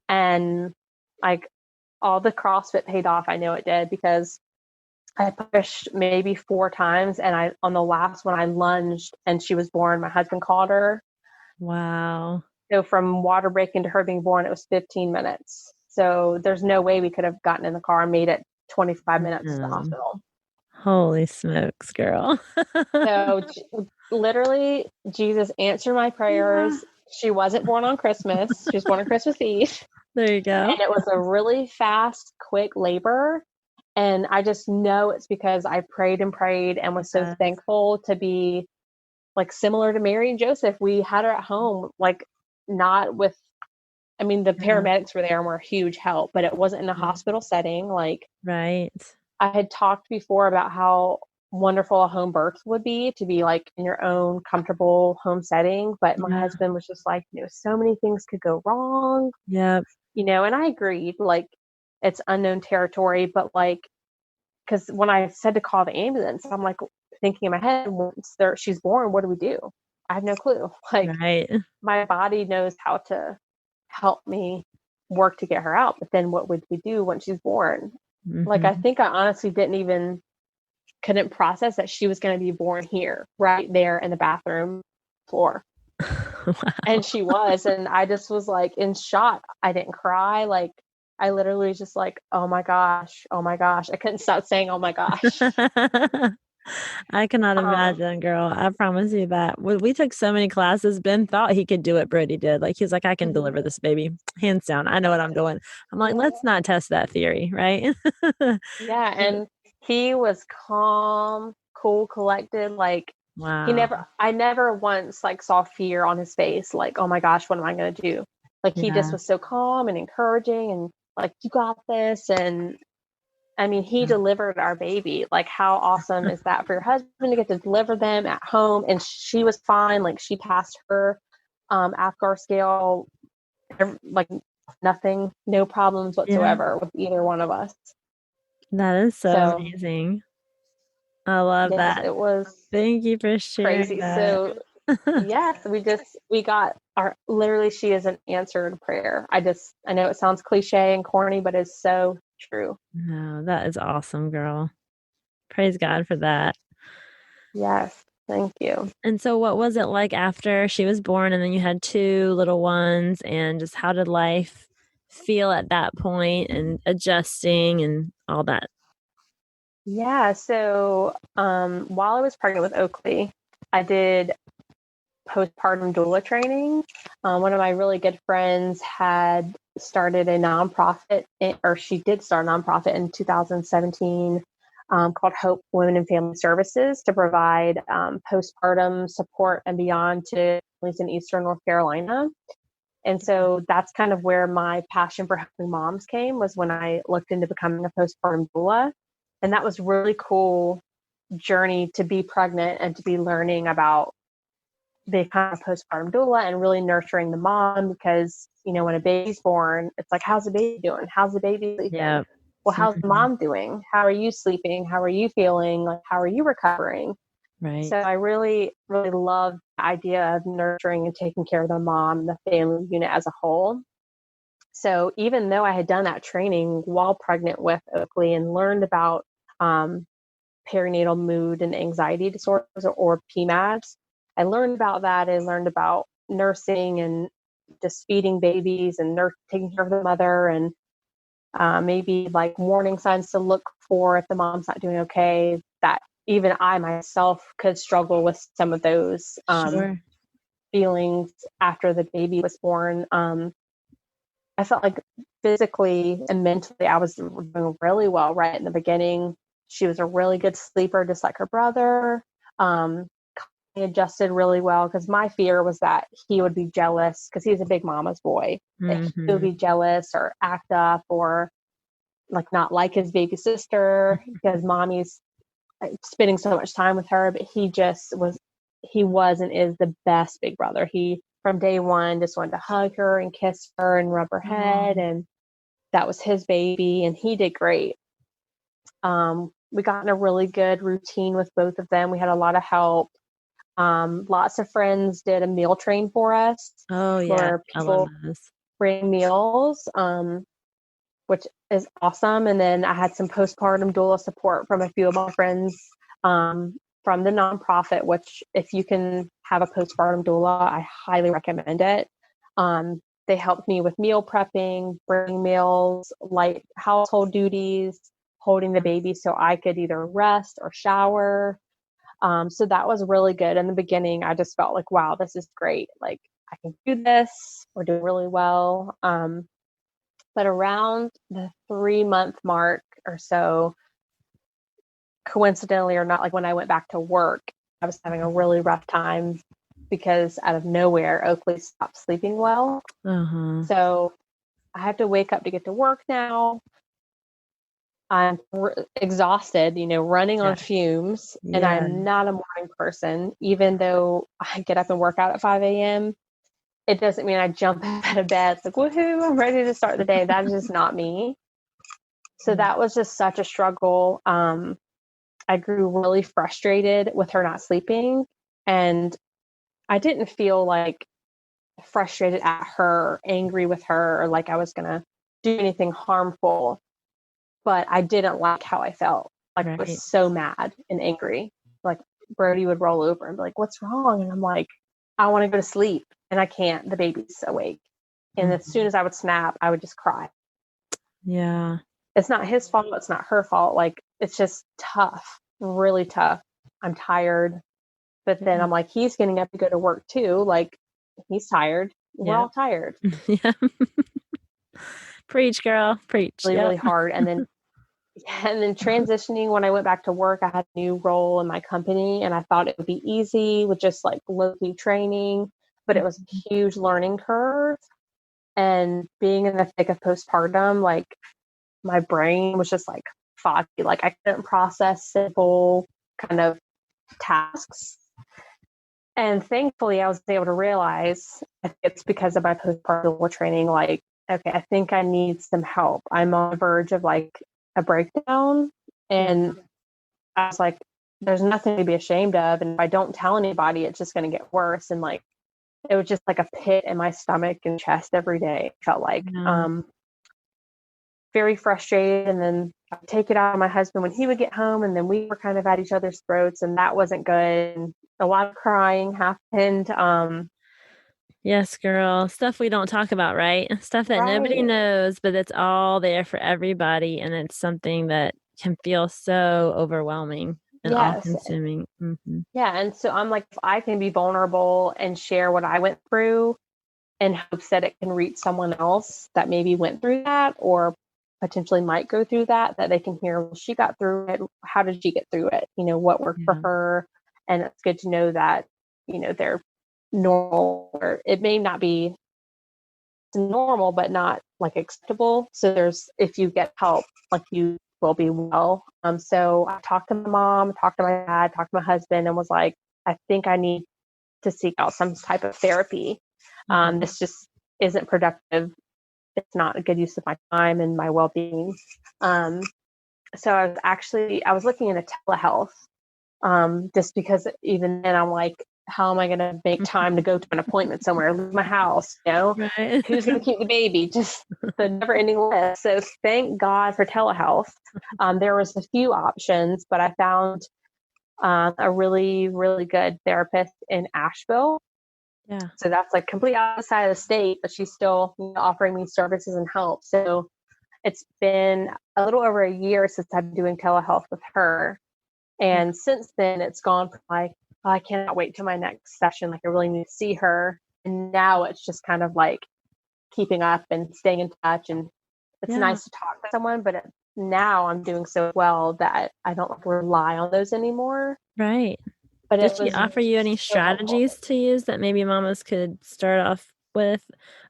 And like all the CrossFit paid off. I know it did, because I pushed maybe 4 times, and on the last one I lunged and she was born. My husband called her. Wow. So from water breaking to her being born, it was 15 minutes. So there's no way we could have gotten in the car and made it 25 minutes to the hospital. Holy smokes, girl. So literally, Jesus answered my prayers. Yeah. She wasn't born on Christmas. She was born on Christmas Eve. There you go. And it was a really fast, quick labor. And I just know it's because I prayed and prayed and was so thankful to be like similar to Mary and Joseph. We had her at home, like not with, I mean, the paramedics were there and were a huge help, but it wasn't in a hospital setting. Like, right. I had talked before about how wonderful a home birth would be, to be like in your own comfortable home setting. But my husband was just like, so many things could go wrong. Yep. And I agreed, like, it's unknown territory, but like, because when I said to call the ambulance, I'm like thinking in my head, once she's born, what do we do? I have no clue. Like, my body knows how to help me work to get her out, but then what would we do when she's born? Like, I think I honestly couldn't process that she was going to be born here, right there in the bathroom floor. Wow. And she was, and I just was like in shock. I didn't cry. Like, I literally was just like, oh my gosh. I couldn't stop saying, oh my gosh. I cannot imagine, girl. I promise you that. We took so many classes. Ben thought he could do what Brody did. Like, he's like, I can deliver this baby. Hands down. I know what I'm doing. I'm like, let's not test that theory, right? Yeah. And he was calm, cool, collected. Like, wow. I never once like saw fear on his face. Like, oh my gosh, what am I going to do? Like, he just was so calm and encouraging and like, you got this. And I mean, he delivered our baby. Like, how awesome is that for your husband to get to deliver them at home? And she was fine. Like, she passed her APGAR scale, like nothing, no problems whatsoever with either one of us. That is so amazing. I love that. It was Thank you for sharing crazy. that. So yes, we got literally, she is an answered prayer. I know it sounds cliche and corny, but it's so true. No, that is awesome, girl. Praise God for that. Yes. Thank you. And so what was it like after she was born and then you had two little ones, and just how did life feel at that point and adjusting and all that? Yeah. So while I was pregnant with Oakley, I did postpartum doula training. One of my really good friends had started a nonprofit, or she did start a nonprofit in 2017 called Hope Women and Family Services, to provide postpartum support and beyond to families in Eastern North Carolina. And so that's kind of where my passion for helping moms came, was when I looked into becoming a postpartum doula. And that was really cool journey to be pregnant and to be learning about become a postpartum doula and really nurturing the mom, because, you know, when a baby's born, it's like, how's the baby doing? How's the baby sleeping? Yeah. Well, how's the mom doing? How are you sleeping? How are you feeling? Like, how are you recovering? Right. So I really, really love the idea of nurturing and taking care of the mom, the family unit as a whole. So even though I had done that training while pregnant with Oakley and learned about perinatal mood and anxiety disorders, or PMADs, I learned about that. I learned about nursing and just feeding babies and taking care of the mother, and maybe like warning signs to look for if the mom's not doing okay. That even I myself could struggle with some of those feelings after the baby was born. I felt like physically and mentally I was doing really well right in the beginning. She was a really good sleeper, just like her brother. He adjusted really well, because my fear was that he would be jealous, because he's a big mama's boy. That he would be jealous or act up, or like not like his baby sister, because mommy's spending so much time with her. But he was and is the best big brother. He, from day one, just wanted to hug her and kiss her and rub her head, and that was his baby, and he did great. We got in a really good routine with both of them. We had a lot of help. Lots of friends did a meal train for us. Where people bring meals, which is awesome. And then I had some postpartum doula support from a few of my friends from the nonprofit, which if you can have a postpartum doula, I highly recommend it. They helped me with meal prepping, bringing meals, light household duties, holding the baby so I could either rest or shower. So that was really good. In the beginning, I just felt like, wow, this is great. Like, I can do this. We're doing really well. But around the 3-month mark or so, coincidentally or not, like when I went back to work, I was having a really rough time, because out of nowhere, Oakley stopped sleeping well. So I have to wake up to get to work now. I'm exhausted, running on fumes, and I'm not a morning person. Even though I get up and work out at 5 a.m., it doesn't mean I jump out of bed. It's like, woohoo, I'm ready to start the day. That is just not me. So that was just such a struggle. I grew really frustrated with her not sleeping, and I didn't feel like frustrated at her, angry with her, or like I was going to do anything harmful. But I didn't like how I felt. Like, I was so mad and angry. Like, Brody would roll over and be like, what's wrong? And I'm like, I want to go to sleep, and I can't. The baby's awake. And as soon as I would snap, I would just cry. Yeah. It's not his fault. It's not her fault. Like, it's just tough, really tough. I'm tired. But then I'm like, he's getting up to go to work too. Like, he's tired. We're all tired. Yeah. Preach, girl. Preach. Really hard. And then transitioning, when I went back to work, I had a new role in my company, and I thought it would be easy with just like low-key training, but it was a huge learning curve. And being in the thick of postpartum, like, my brain was just like foggy. Like I couldn't process simple kind of tasks. And thankfully I was able to realize it's because of my postpartum training, like, okay, I think I need some help. I'm on the verge of like a breakdown. And I was like, there's nothing to be ashamed of. And if I don't tell anybody, it's just going to get worse. And like, it was just like a pit in my stomach and chest every day. It felt like, very frustrated. And then I'd take it out on my husband when he would get home. And then we were kind of at each other's throats, and that wasn't good. And a lot of crying happened. Yes, girl. Stuff we don't talk about, right? Stuff that nobody knows, but it's all there for everybody. And it's something that can feel so overwhelming and all-consuming. Mm-hmm. Yeah. And so I'm like, if I can be vulnerable and share what I went through in hopes that it can reach someone else that maybe went through that or potentially might go through that they can hear, well, she got through it. How did she get through it? You know, what worked for her? And it's good to know that, you know, they're normal, or it may not be normal, but not like acceptable. So if you get help, like you will be well. So I talked to my mom, talked to my dad, talked to my husband, and was like, I think I need to seek out some type of therapy. This just isn't productive. It's not a good use of my time and my well-being. So I was looking into telehealth, just because even then I'm like, how am I going to make time to go to an appointment somewhere, leave my house, you know, who's going to keep the baby, just the never ending list. So thank God for telehealth. There was a few options, but I found a really, really good therapist in Asheville. Yeah. So that's like complete outside of the state, but she's still, you know, offering me services and help. So it's been a little over a year since I've been doing telehealth with her. And since then it's gone from like, oh, I cannot wait till my next session. Like I really need to see her. And now it's just kind of like keeping up and staying in touch. And it's nice to talk to someone, but now I'm doing so well that I don't rely on those anymore. Right. But did she offer you any strategies to use that maybe mamas could start off with?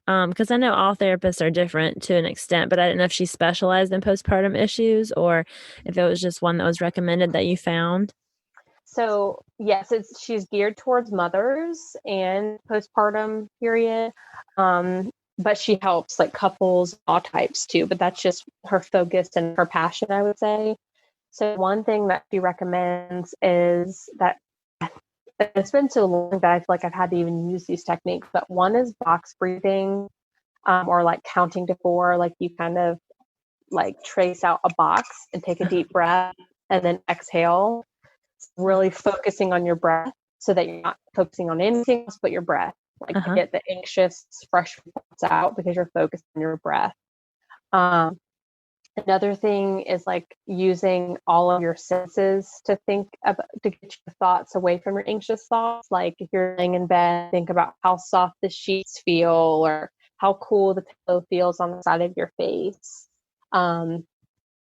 Because I know all therapists are different to an extent, but I didn't know if she specialized in postpartum issues or if it was just one that was recommended that you found. So yes, she's geared towards mothers and postpartum period. But she helps like couples, all types too, but that's just her focus and her passion, I would say. So one thing that she recommends is that it's been so long that I feel like I've had to even use these techniques, but one is box breathing, or like counting to 4, like you kind of like trace out a box and take a deep breath and then exhale, really focusing on your breath so that you're not focusing on anything else but your breath, like to get the anxious, fresh thoughts out because you're focused on your breath. Another thing is like using all of your senses to think about, to get your thoughts away from your anxious thoughts. Like if you're laying in bed, think about how soft the sheets feel or how cool the pillow feels on the side of your face.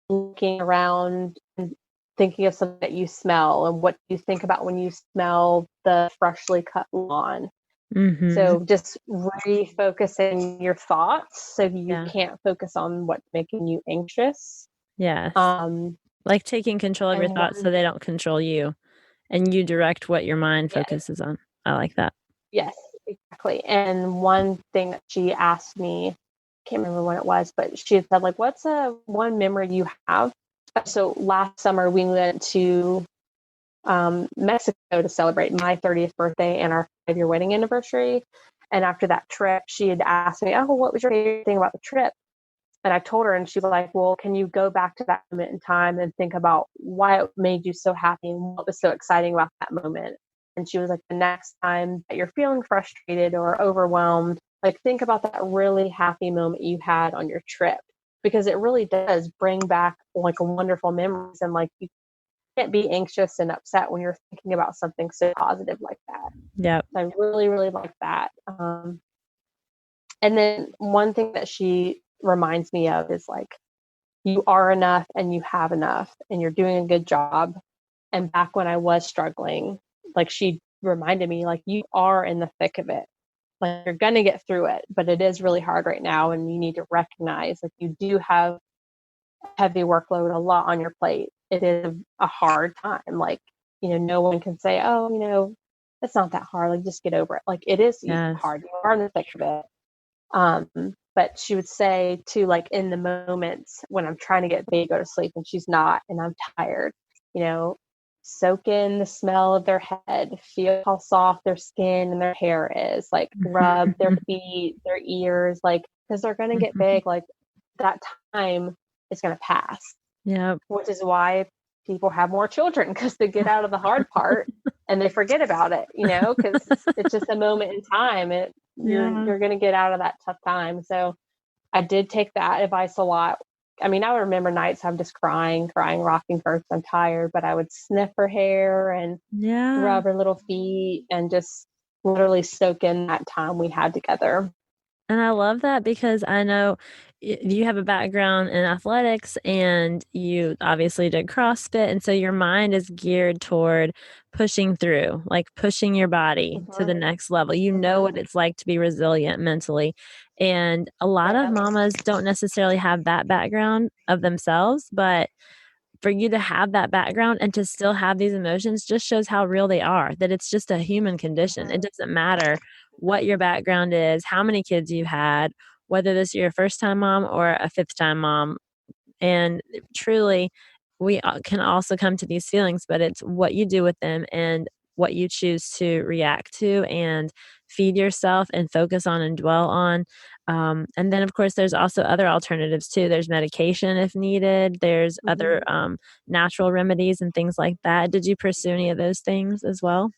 Looking around and thinking of something that you smell and what you think about when you smell the freshly cut lawn. So just refocusing your thoughts so you can't focus on what's making you anxious. Yes. Like taking control of your thoughts so they don't control you and you direct what your mind focuses on. I like that. Yes, exactly. And one thing that she asked me, I can't remember when it was, but she had said like, what's one memory you have? So last summer we went to Mexico to celebrate my 30th birthday and our 5-year wedding anniversary. And after that trip, she had asked me, oh, what was your favorite thing about the trip? And I told her, and she was like, well, can you go back to that moment in time and think about why it made you so happy and what was so exciting about that moment? And she was like, the next time that you're feeling frustrated or overwhelmed, like think about that really happy moment you had on your trip, because it really does bring back like a wonderful memories. And like you can't be anxious and upset when you're thinking about something so positive like that. Yeah. So I really, really like that. And then one thing that she reminds me of is like, you are enough and you have enough and you're doing a good job. And back when I was struggling, like she reminded me, like, you are in the thick of it. Like you're going to get through it, but it is really hard right now. And you need to recognize like you do have heavy workload, a lot on your plate, it is a hard time. Like, no one can say, oh, it's not that hard. Like, just get over it. Like, it is Yes. hard. You are in the thick of it. But she would say too, like in the moments when I'm trying to get baby go to sleep and she's not, and I'm tired, soak in the smell of their head, feel how soft their skin and their hair is, like rub their feet, their ears, like, because they're going to get big. Like, that time is going to pass. Yep. Which is why people have more children, because they get out of the hard part and they forget about it, because it's just a moment in time. You're going to get out of that tough time. So I did take that advice a lot. I mean, I would remember nights I'm just crying, rocking her. I'm tired, but I would sniff her hair and rub her little feet and just literally soak in that time we had together. And I love that because I know you have a background in athletics and you obviously did CrossFit. And so your mind is geared toward pushing through, like pushing your body to the next level. You know what it's like to be resilient mentally. And a lot of mamas don't necessarily have that background of themselves, but for you to have that background and to still have these emotions just shows how real they are, that it's just a human condition. It doesn't matter what your background is, how many kids you had, whether this is your first time mom or a fifth time mom. And truly, we can also come to these feelings, but it's what you do with them and what you choose to react to and feed yourself and focus on and dwell on. And then, of course, there's also other alternatives too. There's medication if needed. There's other natural remedies and things like that. Did you pursue any of those things as well?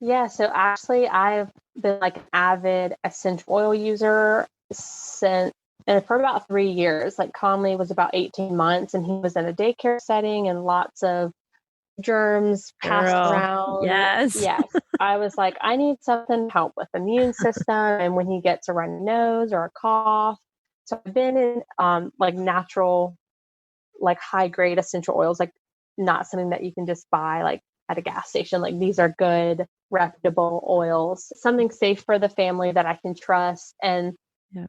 Yeah, so actually, I've been like an avid essential oil user since, and for about 3 years. Like, Conley was about 18 months, and he was in a daycare setting, and lots of germs passed around. Yes. Yes, I was like, I need something to help with immune system, and when he gets a runny nose or a cough. So I've been in like natural, like high grade essential oils, like not something that you can just buy like at a gas station. Like, these are good, reputable oils, something safe for the family that I can trust. And Yeah.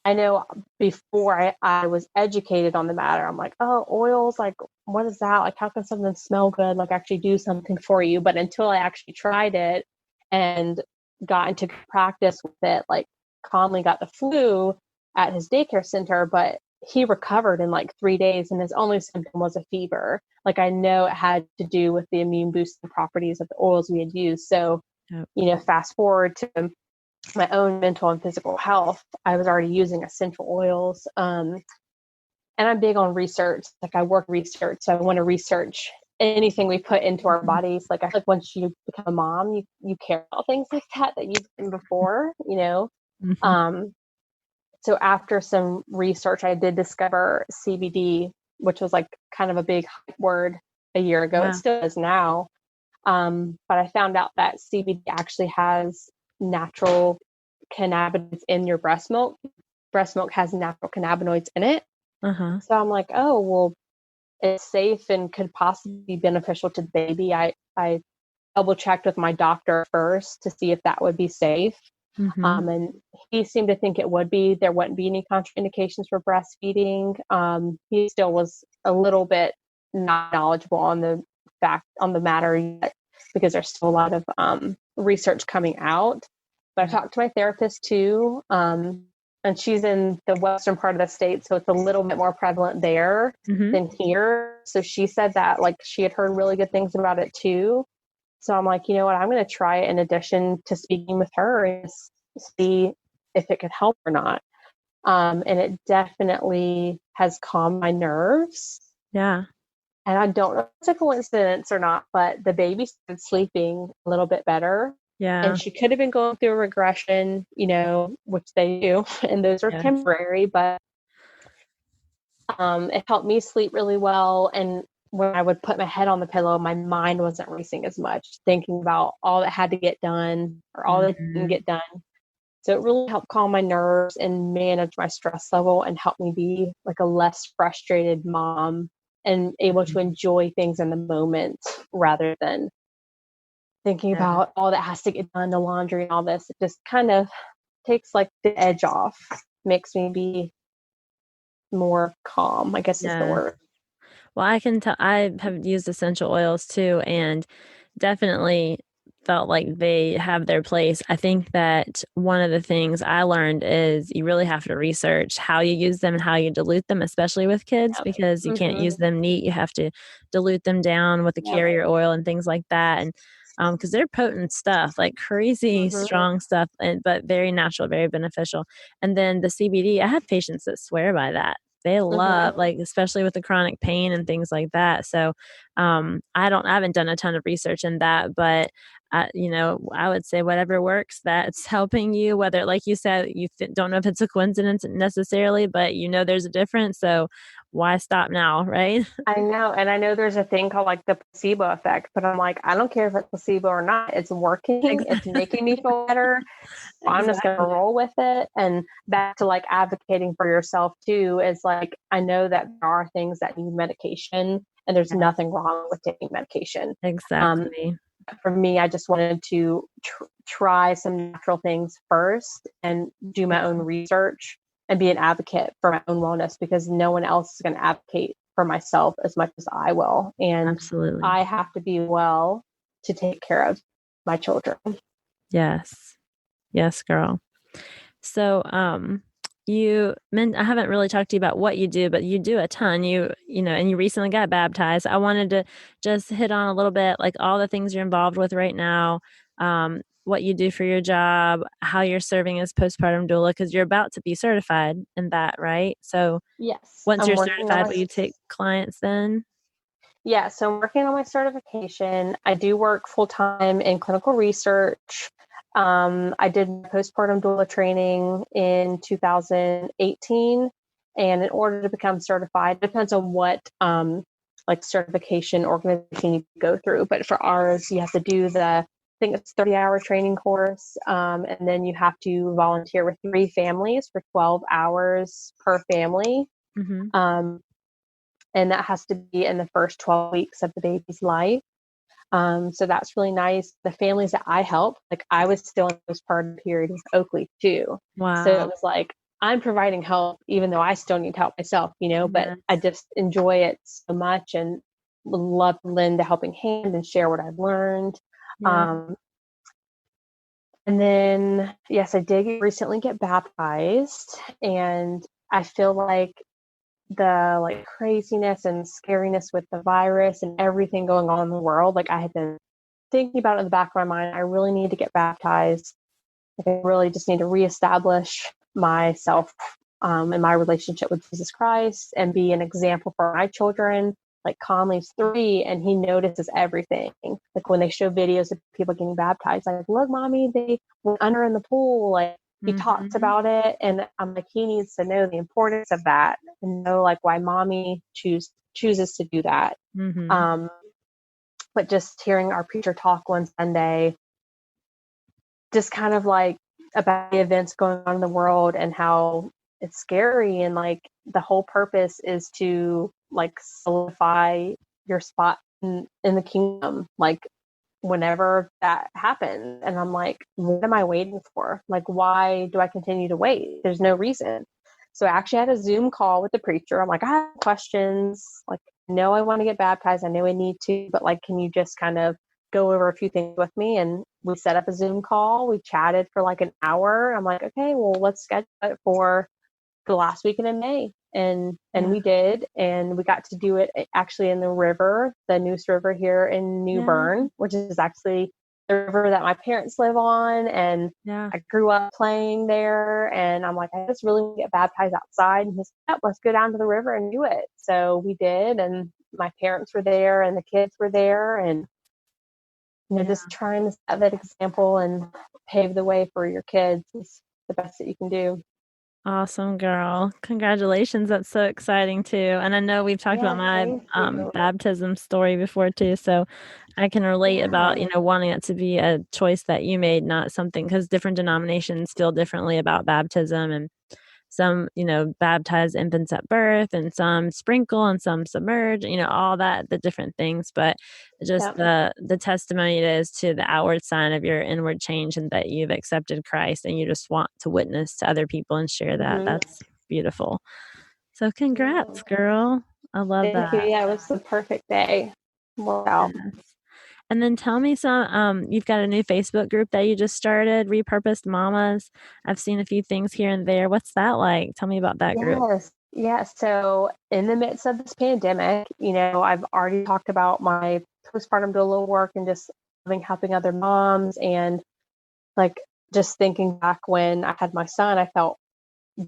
I know before I was educated on the matter, I'm like, oh, oils, like, what is that? Like, how can something smell good, like actually do something for you? But until I actually tried it and got into practice with it, like, Conley got the flu at his daycare center, but he recovered in like 3 days, and his only symptom was a fever. Like, I know it had to do with the immune boosting properties of the oils we had used. So, fast forward to my own mental and physical health, I was already using essential oils. And I'm big on research. Like, I work research, so I want to research anything we put into our bodies. Like, I feel like once you become a mom, you care about things like that you didn't before, So after some research, I did discover CBD, which was like kind of a big word a year ago. It still is now. But I found out that CBD actually has natural cannabinoids in your breast milk. Breast milk has natural cannabinoids in it. So I'm like, oh, well, it's safe and could possibly be beneficial to the baby. I double checked with my doctor first to see if that would be safe. And he seemed to think it would be. There wouldn't be any contraindications for breastfeeding. He still was a little bit not knowledgeable on the matter yet, because there's still a lot of research coming out. But I talked to my therapist too, and she's in the western part of the state, so it's a little bit more prevalent there than here. So she said that, like, she had heard really good things about it too. So I'm like, you know what, I'm going to try it in addition to speaking with her and see if it could help or not. And it definitely has calmed my nerves. Yeah. And I don't know if it's a coincidence or not, but the baby started sleeping a little bit better. Yeah. And she could have been going through a regression, which they do, and those are temporary, but it helped me sleep really well. And when I would put my head on the pillow, my mind wasn't racing as much, thinking about all that had to get done or all that didn't get done. So it really helped calm my nerves and manage my stress level and help me be like a less frustrated mom and able to enjoy things in the moment rather than thinking about all that has to get done, the laundry and all this. It just kind of takes like the edge off, makes me be more calm, I guess is the Yes. word. Well, I can tell I have used essential oils too, and definitely felt like they have their place. I think that one of the things I learned is you really have to research how you use them and how you dilute them, especially with kids, Yep. because you can't Mm-hmm. use them neat. You have to dilute them down with the Yep. carrier oil and things like that. And because they're potent stuff, like crazy Mm-hmm. strong stuff, but very natural, very beneficial. And then the CBD, I have patients that swear by that. They love, Mm-hmm. like, especially with the chronic pain and things like that. So, I haven't done a ton of research in that, but I would say whatever works that's helping you, whether, like you said, don't know if it's a coincidence necessarily, but there's a difference. So why stop now, right? I know. And I know there's a thing called like the placebo effect, but I'm like, I don't care if it's placebo or not. It's working. It's Exactly. making me feel better. I'm just going to Exactly. roll with it. And back to like advocating for yourself too, is like, I know that there are things that need medication and there's Yeah, nothing wrong with taking medication. Um, exactly. for me, I just wanted to try some natural things first and do my own research and be an advocate for my own wellness because no one else is going to advocate for myself as much as I will. And Absolutely. I have to be well to take care of my children. Yes. Yes, girl. So, I haven't really talked to you about what you do, but you do a ton. And you recently got baptized. I wanted to just hit on a little bit, like all the things you're involved with right now, what you do for your job, how you're serving as postpartum doula, because you're about to be certified in that, right? So Yes, once I'm you're working on certified, my will you take clients then? yeah, so I'm working on my certification. I do work full time in clinical research. I did postpartum doula training in 2018, and in order to become certified, it depends on what like certification organization you go through. But for ours, you have to do I think it's 30-hour training course, and then you have to volunteer with 3 families for 12 hours per family. Mm-hmm. Um, and that has to be in the first 12 weeks of the baby's life. So that's really nice. The families that I help, like I was still in the postpartum period with Oakley too. So it Wow. was like I'm providing help even though I still need help myself, but I Yes. just enjoy it so much and love to lend a helping hand and share what I've learned. Yeah. Um, and then, yes, I did recently get baptized, and I feel like the like craziness and scariness with the virus and everything going on in the world, like I had been thinking about it in the back of my mind. I really need to get baptized. Like I really just need to reestablish myself and my relationship with Jesus Christ and be an example for my children. Like Conley's 3 and he notices everything. Like when they show videos of people getting baptized, like, look, mommy, they went under in the pool. Like he talks Mm-hmm. about it. And I'm like, he needs to know the importance of that and know like why mommy chooses to do that. Mm-hmm. Um, but just hearing our preacher talk one Sunday, just kind of like about the events going on in the world and how it's scary and like the whole purpose is to like solidify your spot in the kingdom like whenever that happens. And I'm like, what am I waiting for? Like, why do I continue to wait? There's no reason. So I actually had a Zoom call with the preacher. I'm like, I have questions. Like, I know I want to get baptized. I know I need to, but like, can you just kind of go over a few things with me? And we set up a Zoom call. We chatted for like an hour. I'm like, okay, well, let's schedule it for the last weekend in May. And Yeah. we did, and we got to do it actually in the river, the Neuse River here in New Yeah. Bern, which is actually the river that my parents live on. And Yeah. I grew up playing there, and I'm like, I just really want to get baptized outside. And he's like, yep, let's go down to the river and do it. So we did, and my parents were there, and the kids were there, and Yeah. just trying to set that example and pave the way for your kids is the best that you can do. Awesome, girl. Congratulations. That's so exciting too. And I know we've talked Yeah, about my thank you. baptism story before too. So I can relate about, Yeah. wanting it to be a choice that you made, not something, because different denominations feel differently about baptism. And some, baptize infants at birth, and some sprinkle, and some submerge, all that, the different things. But just Yep. the testimony it is to the outward sign of your inward change, and that you've accepted Christ, and you just want to witness to other people and share that. Mhm. That's beautiful. So congrats, girl. I love Thank you. that. Yeah, it was the perfect day. Wow. Yes. And then tell me you've got a new Facebook group that you just started, Repurposed Mamas. I've seen a few things here and there. What's that like? Tell me about that group. Yes. Yes. So in the midst of this pandemic, I've already talked about my postpartum doula work and just loving helping other moms, and like just thinking back when I had my son, I felt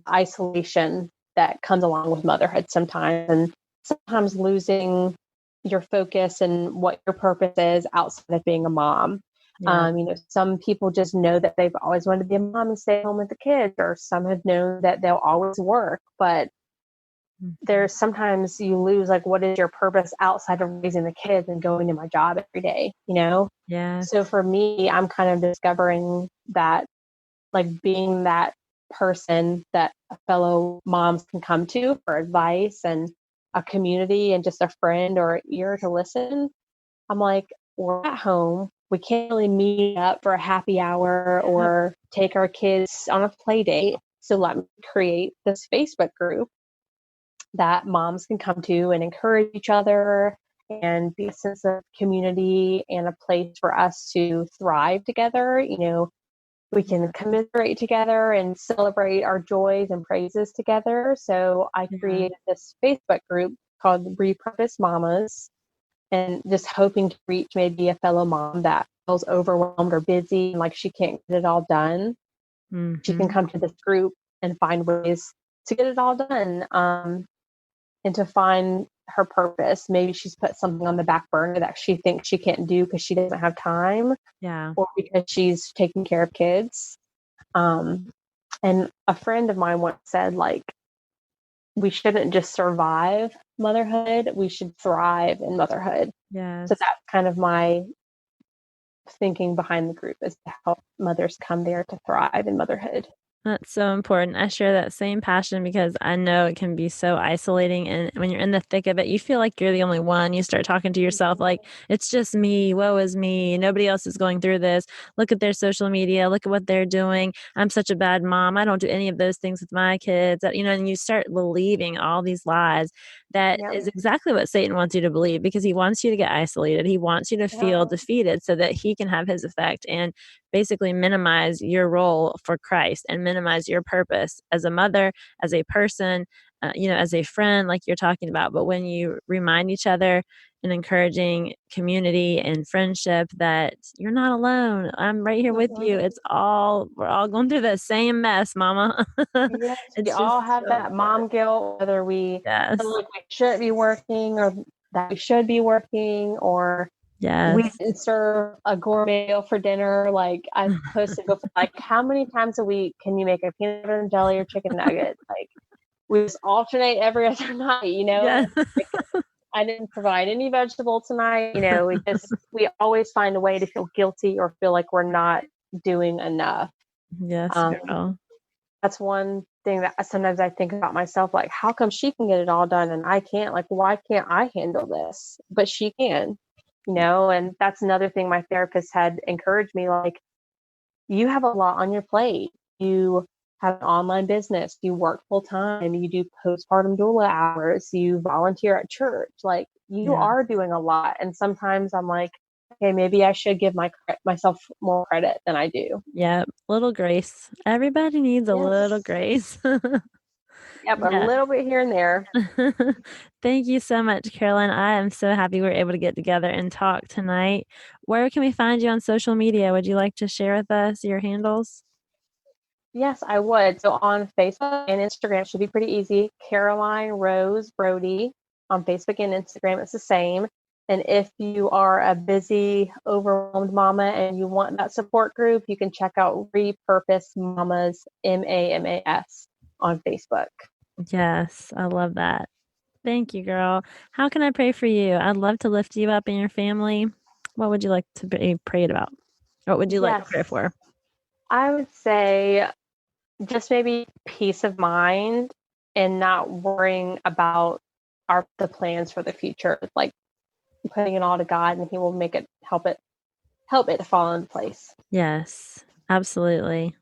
isolation that comes along with motherhood sometimes, and sometimes losing your focus and what your purpose is outside of being a mom. Yeah. Some people just know that they've always wanted to be a mom and stay home with the kids, or some have known that they'll always work, but there's sometimes you lose like what is your purpose outside of raising the kids and going to my job every day. Yeah. So for me, I'm kind of discovering that, like, being that person that fellow moms can come to for advice and a community and just a friend or an ear to listen. I'm like, we're at home. We can't really meet up for a happy hour Yep. or take our kids on a play date. So let me create this Facebook group that moms can come to and encourage each other and be a sense of community and a place for us to thrive together. We can commiserate together and celebrate our joys and praises together. So I Yeah. created this Facebook group called Repurposed Mamas, and just hoping to reach maybe a fellow mom that feels overwhelmed or busy and like she can't get it all done. She can Mm-hmm. come to this group and find ways to get it all done, and to find her purpose. Maybe she's put something on the back burner that she thinks she can't do because she doesn't have time, Yeah. or because she's taking care of kids. And a friend of mine once said, like, we shouldn't just survive motherhood, we should thrive in motherhood. So Yes. that's kind of my thinking behind the group, is to help mothers come there to thrive in motherhood. That's so important. I share that same passion because I know it can be so isolating. And when you're in the thick of it, you feel like you're the only one. You start talking to yourself like, it's just me. Woe is me. Nobody else is going through this. Look at their social media. Look at what they're doing. I'm such a bad mom. I don't do any of those things with my kids. And you start believing all these lies. That Yeah. is exactly what Satan wants you to believe, because he wants you to get isolated. He wants you to feel Yeah. defeated so that he can have his effect and basically minimize your role for Christ and minimize your purpose as a mother, as a person, as a friend, like you're talking about. But when you remind each other and encouraging community and friendship that you're not alone, I'm right here with you. We're all going through the same mess, mama. Yes, we It's just all have so that mom important. guilt, whether we feel Yes. like we should be working or that we should be working, or we Yes. didn't serve a gourmet meal for dinner. Like, I posted before, like, how many times a week can you make a peanut butter and jelly or chicken nugget? Like, we just alternate every other night. Yeah. Like, I didn't provide any vegetable tonight. We always find a way to feel guilty or feel like we're not doing enough. Yes, Um, girl. that's one thing that sometimes I think about myself, like, how come she can get it all done and I can't? Like, why can't I handle this? But she can. And that's another thing my therapist had encouraged me, like, you have a lot on your plate. You have an online business, you work full time, you do postpartum doula hours, you volunteer at church. Like, you Yeah. are doing a lot. And sometimes I'm like, okay, maybe I should give myself more credit than I do. Yeah. Little grace. Everybody needs a little Yes. grace. Yep, a Yeah. little bit here and there. Thank you so much, Caroline. I am so happy we were able to get together and talk tonight. Where can we find you on social media? Would you like to share with us your handles? Yes, I would. So on Facebook and Instagram, it should be pretty easy. Caroline Rose Brody on Facebook and Instagram, it's the same. And if you are a busy, overwhelmed mama and you want that support group, you can check out Repurpose Mamas, MAMAS, on Facebook. Yes, I love that. Thank you, girl. How can I pray for you? I'd love to lift you up and your family. What would you like to be prayed about? What would you like Yes, prayer for? I would say just maybe peace of mind and not worrying about the plans for the future. Like, putting it all to God, and He will make it help it to fall into place. Yes, absolutely.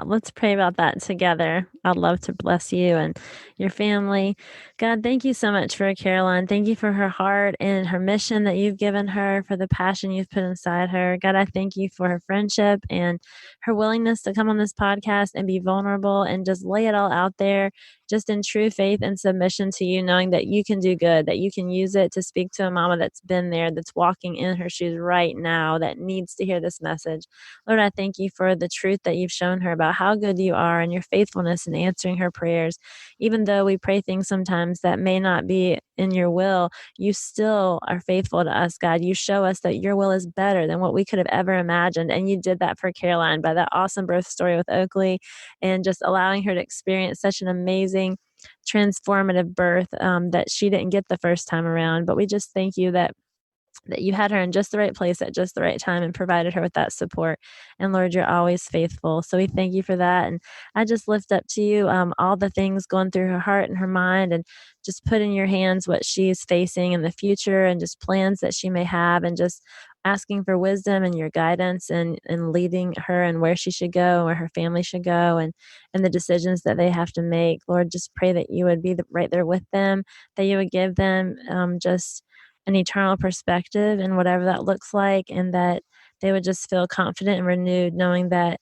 Let's pray about that together. I'd love to bless you and your family. God, thank you so much for Caroline. Thank you for her heart and her mission that you've given her, for the passion you've put inside her. God, I thank you for her friendship and her willingness to come on this podcast and be vulnerable and just lay it all out there, just in true faith and submission to you, knowing that you can do good, that you can use it to speak to a mama that's been there, that's walking in her shoes right now, that needs to hear this message. Lord, I thank you for the truth that you've shown her about how good you are and your faithfulness in answering her prayers. Even though we pray things sometimes that may not be in your will, you still are faithful to us, God. You show us that your will is better than what we could have ever imagined. And you did that for Caroline by that awesome birth story with Oakley and just allowing her to experience such an amazing, transformative birth that she didn't get the first time around. But we just thank you that you had her in just the right place at just the right time and provided her with that support. And Lord, you're always faithful. So we thank you for that. And I just lift up to you all the things going through her heart and her mind, and just put in your hands what she's facing in the future and just plans that she may have, and just asking for wisdom and your guidance and leading her and where she should go, where her family should go, and the decisions that they have to make. Lord, just pray that you would be right there with them, that you would give them just an eternal perspective and whatever that looks like, and that they would just feel confident and renewed, knowing that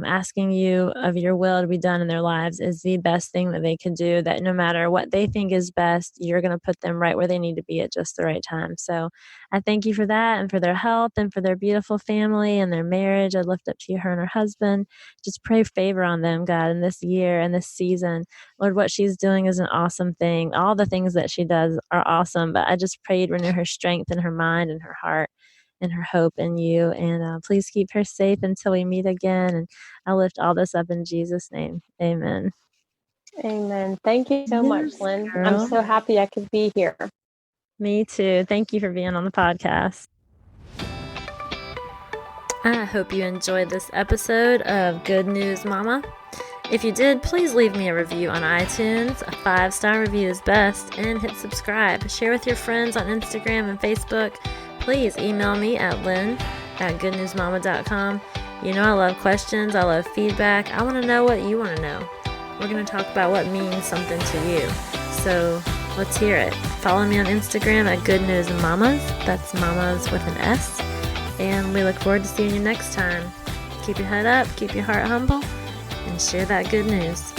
asking you of your will to be done in their lives is the best thing that they could do, that no matter what they think is best, you're going to put them right where they need to be at just the right time. So I thank you for that, and for their health, and for their beautiful family and their marriage. I lift up to you her and her husband. Just pray favor on them, God, in this year and this season. Lord, what she's doing is an awesome thing. All the things that she does are awesome, but I just pray you'd renew her strength in her mind and her heart and her hope in you. And please keep her safe until we meet again. And I lift all this up in Jesus' name. Amen. Amen. Thank you so much, Yes, Lynn. girl. I'm so happy I could be here. Me too. Thank you for being on the podcast. I hope you enjoyed this episode of Good News Mama. If you did, please leave me a review on iTunes. A 5-star review is best, and hit subscribe. Share with your friends on Instagram and Facebook. Please email me at lynn@goodnewsmama.com. You know I love questions. I love feedback. I want to know what you want to know. We're going to talk about what means something to you. So let's hear it. Follow me on Instagram at Good News Mamas. That's mamas with an S. And we look forward to seeing you next time. Keep your head up, keep your heart humble, and share that good news.